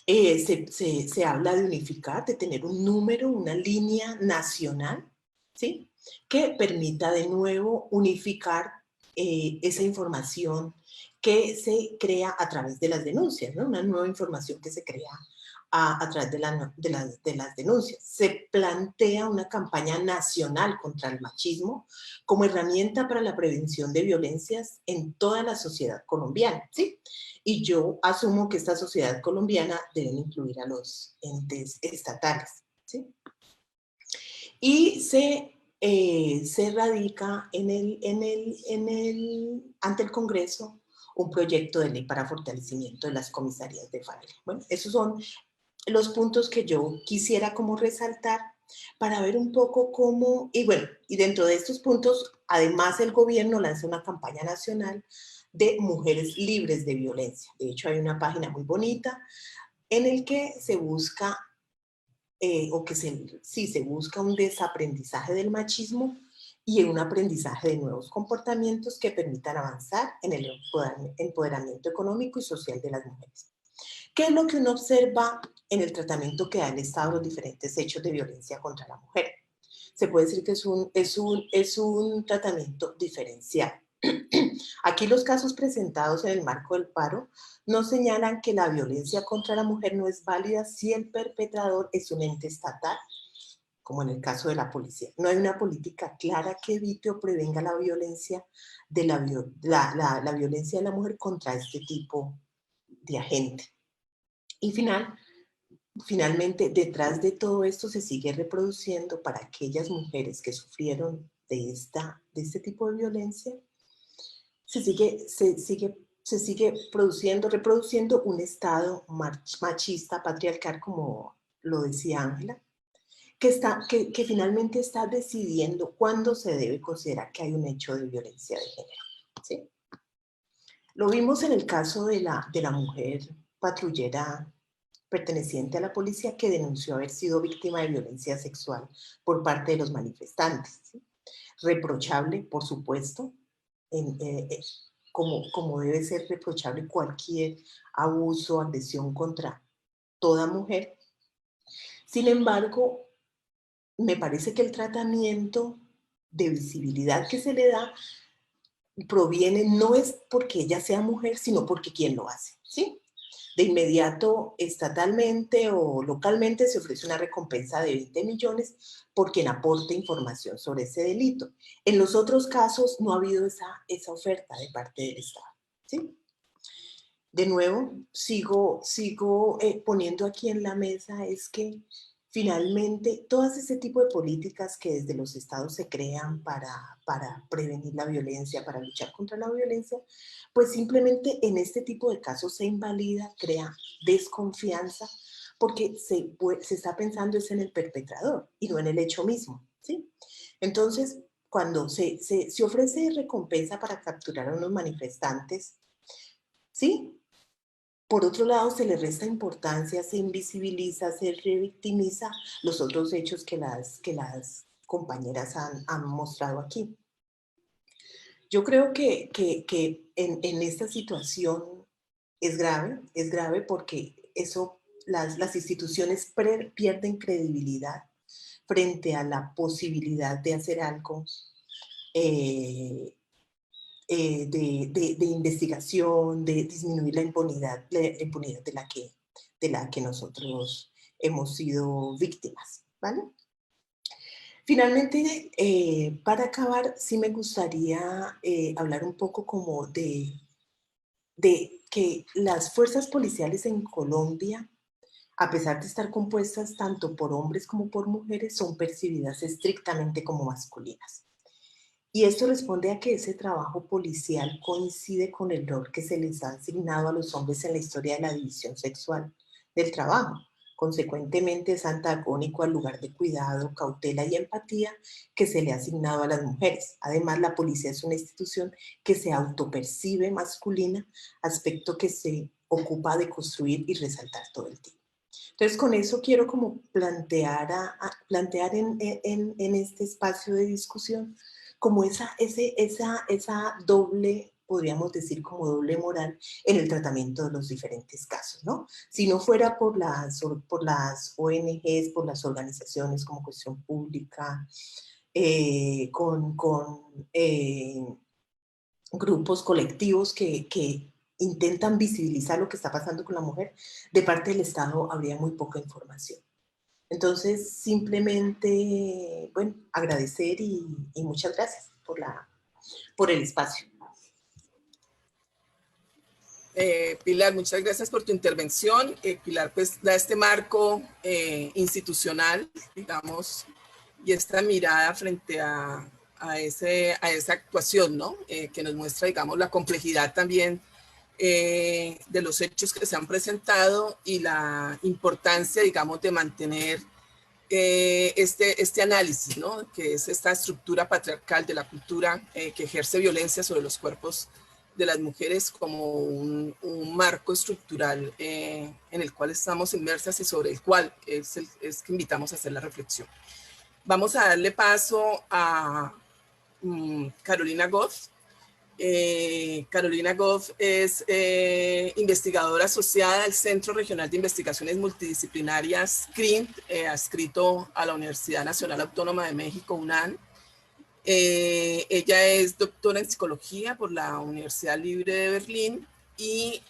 Se habla de unificar, de tener un número, una línea nacional, ¿sí? Que permita de nuevo unificar esa información que se crea a través de las denuncias, ¿no? Una nueva información que se crea a través de las denuncias. Se plantea una campaña nacional contra el machismo como herramienta para la prevención de violencias en toda la sociedad colombiana, ¿sí? Y yo asumo que esta sociedad colombiana debe incluir a los entes estatales, ¿sí? Y se radica ante el Congreso un proyecto de ley para fortalecimiento de las comisarías de familia. Bueno, esos son los puntos que yo quisiera como resaltar para ver un poco cómo, y bueno, y dentro de estos puntos, además el gobierno lanza una campaña nacional de mujeres libres de violencia. De hecho, hay una página muy bonita en el que se busca, se busca un desaprendizaje del machismo y un aprendizaje de nuevos comportamientos que permitan avanzar en el empoderamiento económico y social de las mujeres. ¿Qué es lo que uno observa en el tratamiento que da el Estado a los diferentes hechos de violencia contra la mujer? Se puede decir que es un tratamiento diferencial. Aquí los casos presentados en el marco del paro nos señalan que la violencia contra la mujer no es válida si el perpetrador es un ente estatal, como en el caso de la policía. No hay una política clara que evite o prevenga la violencia de la violencia de la mujer contra este tipo de agente. Y finalmente, detrás de todo esto se sigue reproduciendo para aquellas mujeres que sufrieron de este tipo de violencia, se sigue reproduciendo un estado machista, patriarcal, como lo decía Ángela, que finalmente está decidiendo cuándo se debe considerar que hay un hecho de violencia de género, ¿sí? Lo vimos en el caso de la mujer patrullera perteneciente a la policía que denunció haber sido víctima de violencia sexual por parte de los manifestantes, ¿sí? Reprochable, por supuesto, como debe ser reprochable cualquier abuso o agresión contra toda mujer. Sin embargo, me parece que el tratamiento de visibilidad que se le da proviene, no es porque ella sea mujer, sino porque quien lo hace, ¿sí? De inmediato, estatalmente o localmente, se ofrece una recompensa de 20 millones por quien aporte información sobre ese delito. En los otros casos no ha habido esa oferta de parte del Estado, ¿sí? De nuevo, sigo poniendo aquí en la mesa es que finalmente todas ese tipo de políticas que desde los estados se crean para prevenir la violencia, para luchar contra la violencia, pues simplemente en este tipo de casos se invalida, crea desconfianza, porque se está pensando es en el perpetrador y no en el hecho mismo, ¿sí? Entonces, cuando se ofrece recompensa para capturar a unos manifestantes, ¿sí? Por otro lado, se le resta importancia, se invisibiliza, se revictimiza los otros hechos que las compañeras han mostrado aquí. Yo creo que en esta situación es grave porque las instituciones pierden credibilidad frente a la posibilidad de hacer algo de investigación, de disminuir la impunidad de la que nosotros hemos sido víctimas, ¿vale? Finalmente, para acabar, sí me gustaría hablar un poco como de que las fuerzas policiales en Colombia, a pesar de estar compuestas tanto por hombres como por mujeres, son percibidas estrictamente como masculinas. Y esto responde a que ese trabajo policial coincide con el rol que se les ha asignado a los hombres en la historia de la división sexual del trabajo. Consecuentemente, es antagónico al lugar de cuidado, cautela y empatía que se le ha asignado a las mujeres. Además, la policía es una institución que se autopercibe masculina, aspecto que se ocupa de construir y resaltar todo el tiempo. Entonces, con eso quiero como plantear en este espacio de discusión como esa doble, podríamos decir como doble moral en el tratamiento de los diferentes casos, ¿no? Si no fuera por las ONGs, por las organizaciones como Cuestión Pública, grupos colectivos que intentan visibilizar lo que está pasando con la mujer, de parte del Estado habría muy poca información. Entonces, simplemente, bueno, agradecer y muchas gracias por el espacio. Pilar, muchas gracias por tu intervención. Pilar, pues da este marco institucional, digamos, y esta mirada frente a esa actuación, ¿no? Que nos muestra, digamos, la complejidad también de los hechos que se han presentado y la importancia, digamos, de mantener este análisis, ¿no? Que es esta estructura patriarcal de la cultura que ejerce violencia sobre los cuerpos de las mujeres como un marco estructural en el cual estamos inmersas y sobre el cual es que invitamos a hacer la reflexión. Vamos a darle paso a Carolina Goff. Carolina Goff es investigadora asociada al Centro Regional de Investigaciones Multidisciplinarias CRIM, adscrito a la Universidad Nacional Autónoma de México, UNAM. Ella es doctora en psicología por la Universidad Libre de Berlín y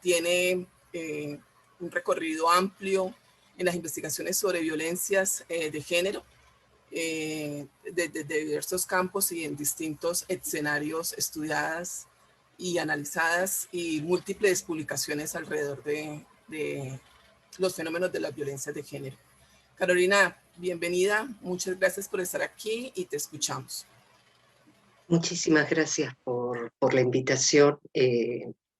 tiene un recorrido amplio en las investigaciones sobre violencias de género de diversos campos y en distintos escenarios estudiadas y analizadas y múltiples publicaciones alrededor de los fenómenos de las violencias de género. Carolina, bienvenida, muchas gracias por estar aquí y te escuchamos. Muchísimas gracias por la invitación.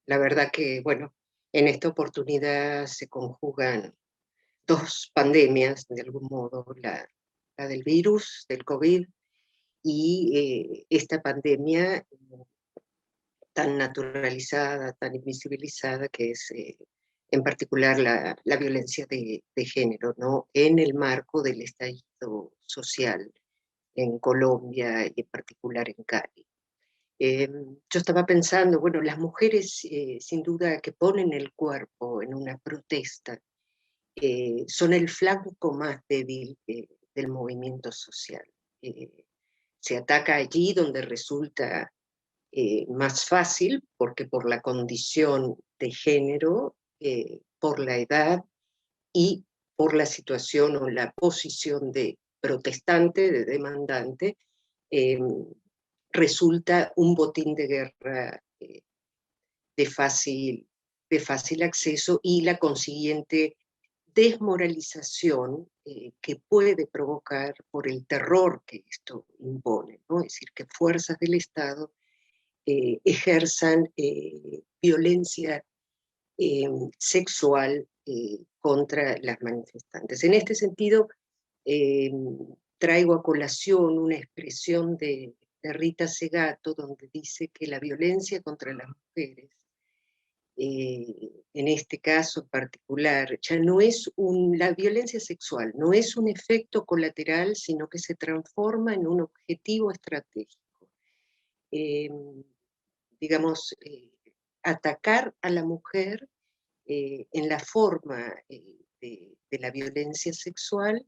La verdad que, bueno, en esta oportunidad se conjugan dos pandemias, de algún modo, la del virus, del COVID, y esta pandemia tan naturalizada, tan invisibilizada, que es en particular la violencia de género, ¿no? En el marco del estallido social en Colombia y en particular en Cali. Yo estaba pensando, bueno, las mujeres sin duda que ponen el cuerpo en una protesta son el flanco más débil del movimiento social. Se ataca allí donde resulta más fácil, porque por la condición de género, por la edad y por la situación o la posición de protestante, de demandante, resulta un botín de guerra de fácil acceso y la consiguiente desmoralización que puede provocar por el terror que esto impone, ¿no? Es decir, que fuerzas del Estado ejerzan violencia sexual contra las manifestantes. En este sentido, traigo a colación una expresión de Rita Segato, donde dice que la violencia contra las mujeres, en este caso en particular, ya no es la violencia sexual, no es un efecto colateral, sino que se transforma en un objetivo estratégico. Digamos, atacar a la mujer en la forma de la violencia sexual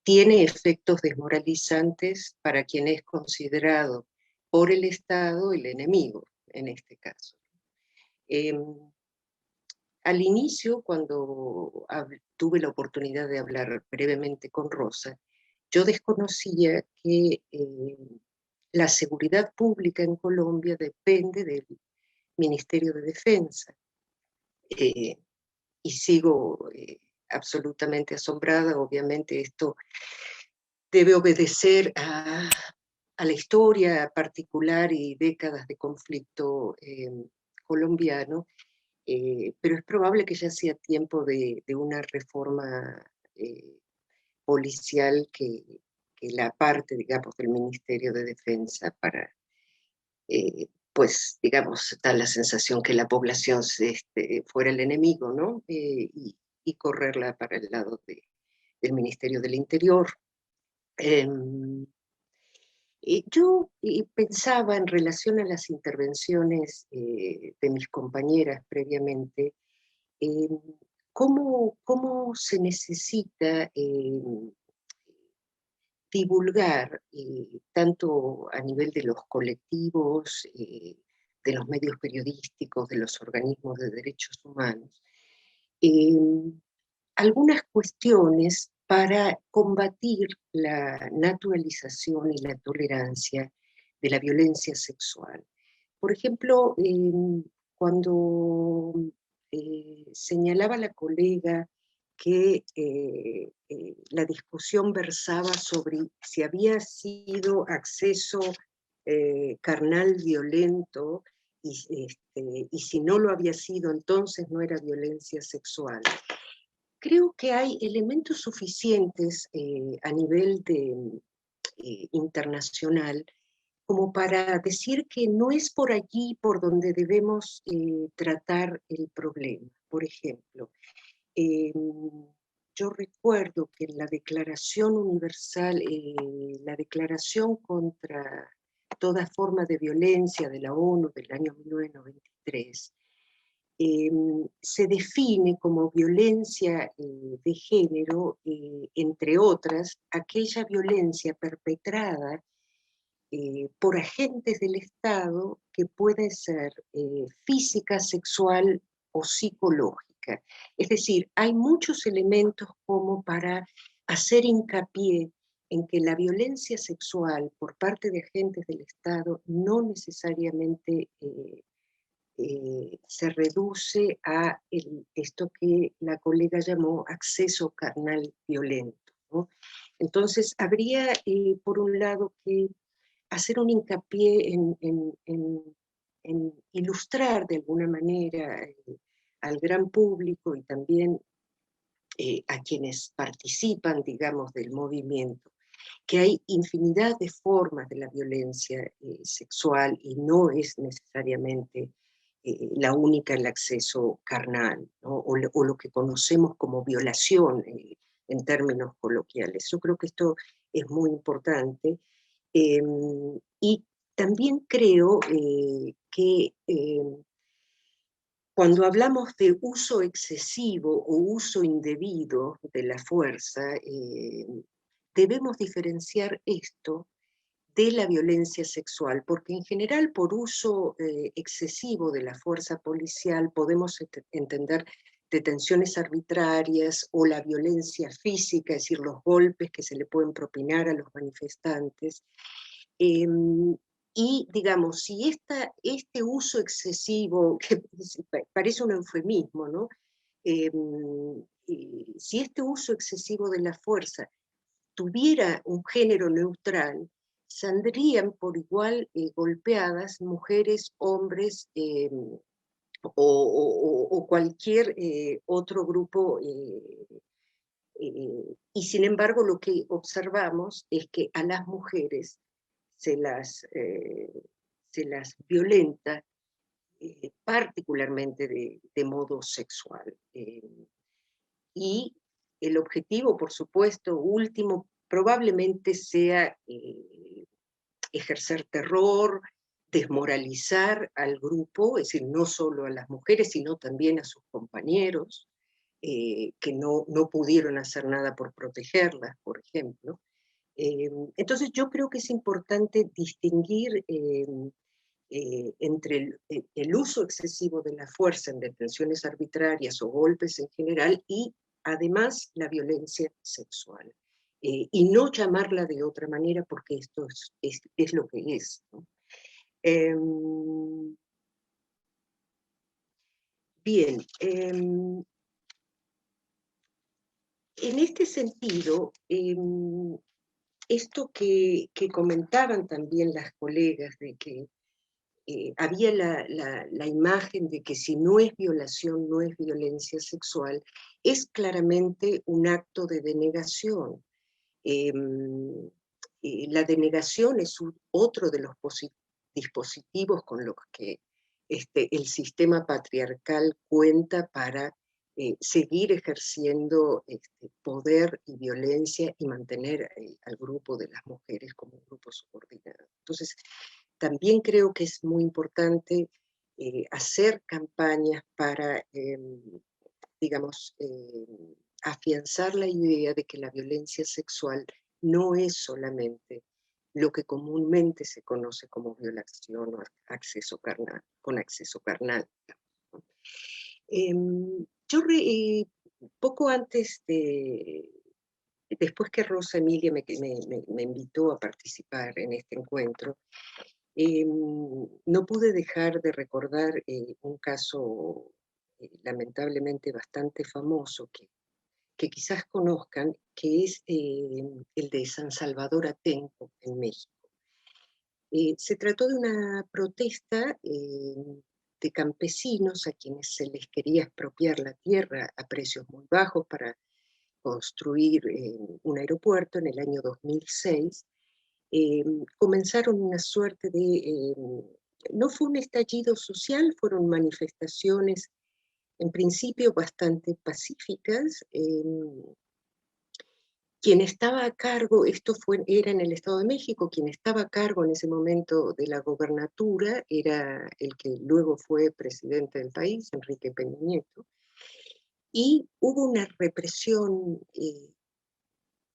tiene efectos desmoralizantes para quien es considerado por el Estado el enemigo, en este caso. Al inicio, cuando tuve la oportunidad de hablar brevemente con Rosa, yo desconocía que la seguridad pública en Colombia depende del Ministerio de Defensa. Y sigo absolutamente asombrada. Obviamente esto debe obedecer a la historia particular y décadas de conflicto colombiano, pero es probable que ya sea tiempo de una reforma policial que la parte, digamos, del Ministerio de Defensa para, pues, digamos, da la sensación que la población fuera el enemigo, ¿no? Y y correrla para el lado del Ministerio del Interior. Yo pensaba en relación a las intervenciones de mis compañeras previamente, cómo se necesita divulgar, tanto a nivel de los colectivos, de los medios periodísticos, de los organismos de derechos humanos, algunas cuestiones para combatir la naturalización y la tolerancia de la violencia sexual. Por ejemplo, cuando señalaba la colega que la discusión versaba sobre si había sido acceso carnal violento y si no lo había sido, entonces no era violencia sexual. Creo que hay elementos suficientes a nivel internacional como para decir que no es por allí por donde debemos tratar el problema. Por ejemplo, yo recuerdo que en la Declaración Universal, la Declaración contra toda forma de violencia de la ONU del año 1993, se define como violencia de género, entre otras, aquella violencia perpetrada por agentes del Estado que puede ser física, sexual o psicológica. Es decir, hay muchos elementos como para hacer hincapié en que la violencia sexual por parte de agentes del Estado no necesariamente se reduce a esto que la colega llamó acceso carnal violento, ¿no? Entonces, habría, por un lado, que hacer un hincapié en ilustrar de alguna manera al gran público y también a quienes participan, digamos, del movimiento, que hay infinidad de formas de la violencia sexual y no es necesariamente la única el acceso carnal, ¿no? o lo que conocemos como violación en términos coloquiales. Yo creo que esto es muy importante. Y también creo que cuando hablamos de uso excesivo o uso indebido de la fuerza, debemos diferenciar esto de la violencia sexual, porque en general por uso excesivo de la fuerza policial podemos entender detenciones arbitrarias o la violencia física, es decir, los golpes que se le pueden propinar a los manifestantes. Y digamos, si este uso excesivo, que parece un eufemismo, ¿no? Si este uso excesivo de la fuerza tuviera un género neutral, saldrían por igual golpeadas mujeres, hombres o cualquier otro grupo. Y sin embargo lo que observamos es que a las mujeres se las violenta particularmente de modo sexual. Y el objetivo, por supuesto, último, probablemente sea ejercer terror, desmoralizar al grupo, es decir, no solo a las mujeres, sino también a sus compañeros, que no pudieron hacer nada por protegerlas, por ejemplo. Entonces yo creo que es importante distinguir entre el uso excesivo de la fuerza en detenciones arbitrarias o golpes en general y además la violencia sexual. Y no llamarla de otra manera porque esto es lo que es, ¿no? Bien, en este sentido, esto que comentaban también las colegas de que había la imagen de que si no es violación, no es violencia sexual, es claramente un acto de denegación. La denegación es otro de los dispositivos con los que el sistema patriarcal cuenta para seguir ejerciendo poder y violencia y mantener al grupo de las mujeres como un grupo subordinado. Entonces, también creo que es muy importante hacer campañas para, digamos, afianzar la idea de que la violencia sexual no es solamente lo que comúnmente se conoce como violación o acceso carnal, con acceso carnal. Yo poco antes después que Rosa Emilia me invitó a participar en este encuentro, no pude dejar de recordar un caso lamentablemente bastante famoso que quizás conozcan, que es el de San Salvador Atenco en México. Se trató de una protesta de campesinos a quienes se les quería expropiar la tierra a precios muy bajos para construir un aeropuerto en el año 2006. Comenzaron una suerte de... no fue un estallido social, fueron manifestaciones en principio bastante pacíficas. Quien estaba a cargo, era en el Estado de México, quien estaba a cargo en ese momento de la gobernatura era el que luego fue presidente del país, Enrique Peña Nieto, y hubo una represión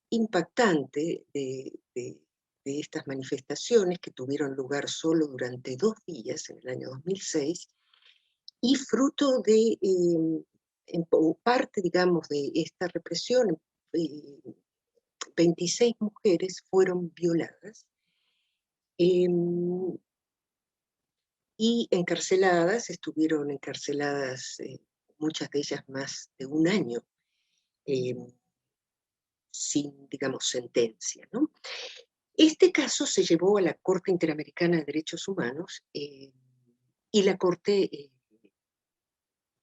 impactante de estas manifestaciones que tuvieron lugar solo durante 2 días en el año 2006, y fruto de, en parte, digamos, de esta represión, 26 mujeres fueron violadas y encarceladas, estuvieron encarceladas muchas de ellas más de 1 año, sin, digamos, sentencia, ¿no? Este caso se llevó a la Corte Interamericana de Derechos Humanos y la Corte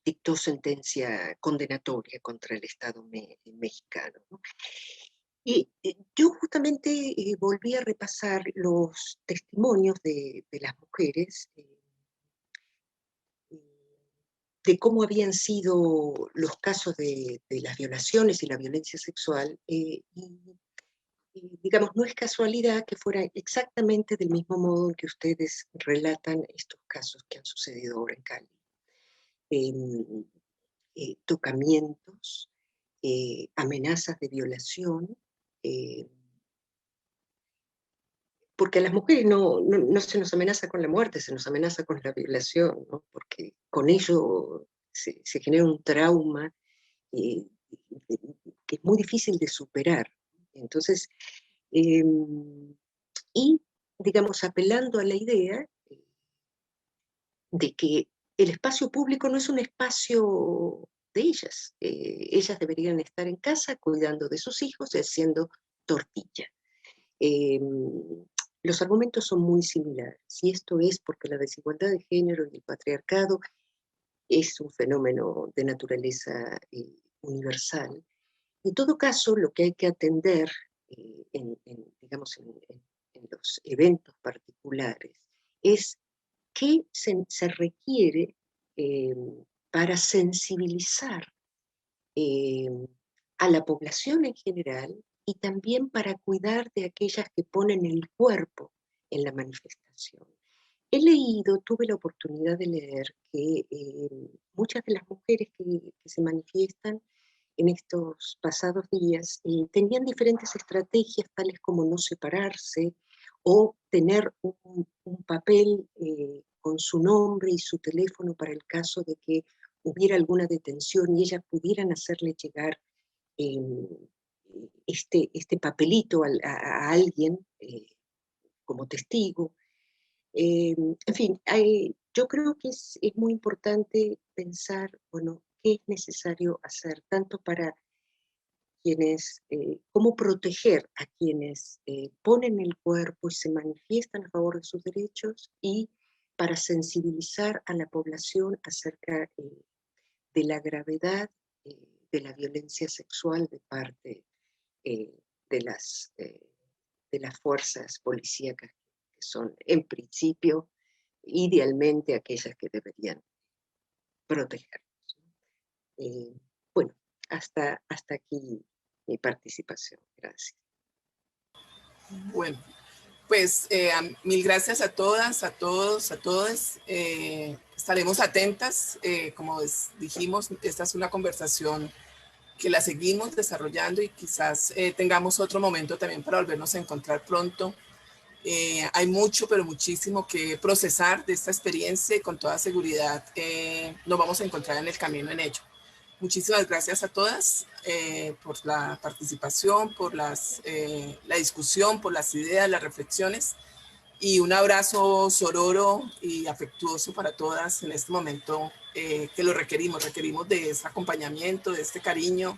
dictó sentencia condenatoria contra el Estado mexicano, ¿no? Y yo justamente volví a repasar los testimonios de las mujeres, de cómo habían sido los casos de las violaciones y la violencia sexual, y digamos, no es casualidad que fuera exactamente del mismo modo en que ustedes relatan estos casos que han sucedido ahora en Cali. Tocamientos, amenazas de violación, porque a las mujeres no se nos amenaza con la muerte, se nos amenaza con la violación, ¿no? Porque con ello se genera un trauma que es muy difícil de superar. Entonces, y digamos, apelando a la idea de que el espacio público no es un espacio de ellas. Ellas deberían estar en casa cuidando de sus hijos y haciendo tortilla. Los argumentos son muy similares, y esto es porque la desigualdad de género y el patriarcado es un fenómeno de naturaleza universal. En todo caso, lo que hay que atender digamos, en los eventos particulares es qué se requiere para sensibilizar a la población en general y también para cuidar de aquellas que ponen el cuerpo en la manifestación. Tuve la oportunidad de leer que muchas de las mujeres que se manifiestan en estos pasados días tenían diferentes estrategias, tales como no separarse o tener un papel con su nombre y su teléfono para el caso de que hubiera alguna detención y ellas pudieran hacerle llegar este papelito a alguien como testigo. En fin, yo creo que es muy importante pensar, bueno, qué es necesario hacer, tanto para quienes, cómo proteger a quienes ponen el cuerpo y se manifiestan a favor de sus derechos, y para sensibilizar a la población acerca de la gravedad de la violencia sexual de parte de las fuerzas policíacas, que son en principio, idealmente, aquellas que deberían protegernos. hasta aquí mi participación. Gracias. Bueno, pues mil gracias a todas, a todos, a todas. Estaremos atentas. Como dijimos, esta es una conversación que la seguimos desarrollando y quizás tengamos otro momento también para volvernos a encontrar pronto. Hay mucho, pero muchísimo que procesar de esta experiencia y con toda seguridad nos vamos a encontrar en el camino en ello. Muchísimas gracias a todas por la participación, por la discusión, por las ideas, las reflexiones, y un abrazo sororo y afectuoso para todas en este momento que lo requerimos de este acompañamiento, de este cariño,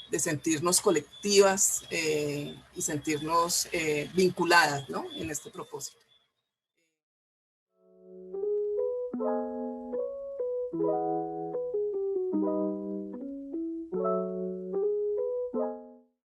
de sentirnos colectivas y sentirnos vinculadas, ¿no?, en este propósito.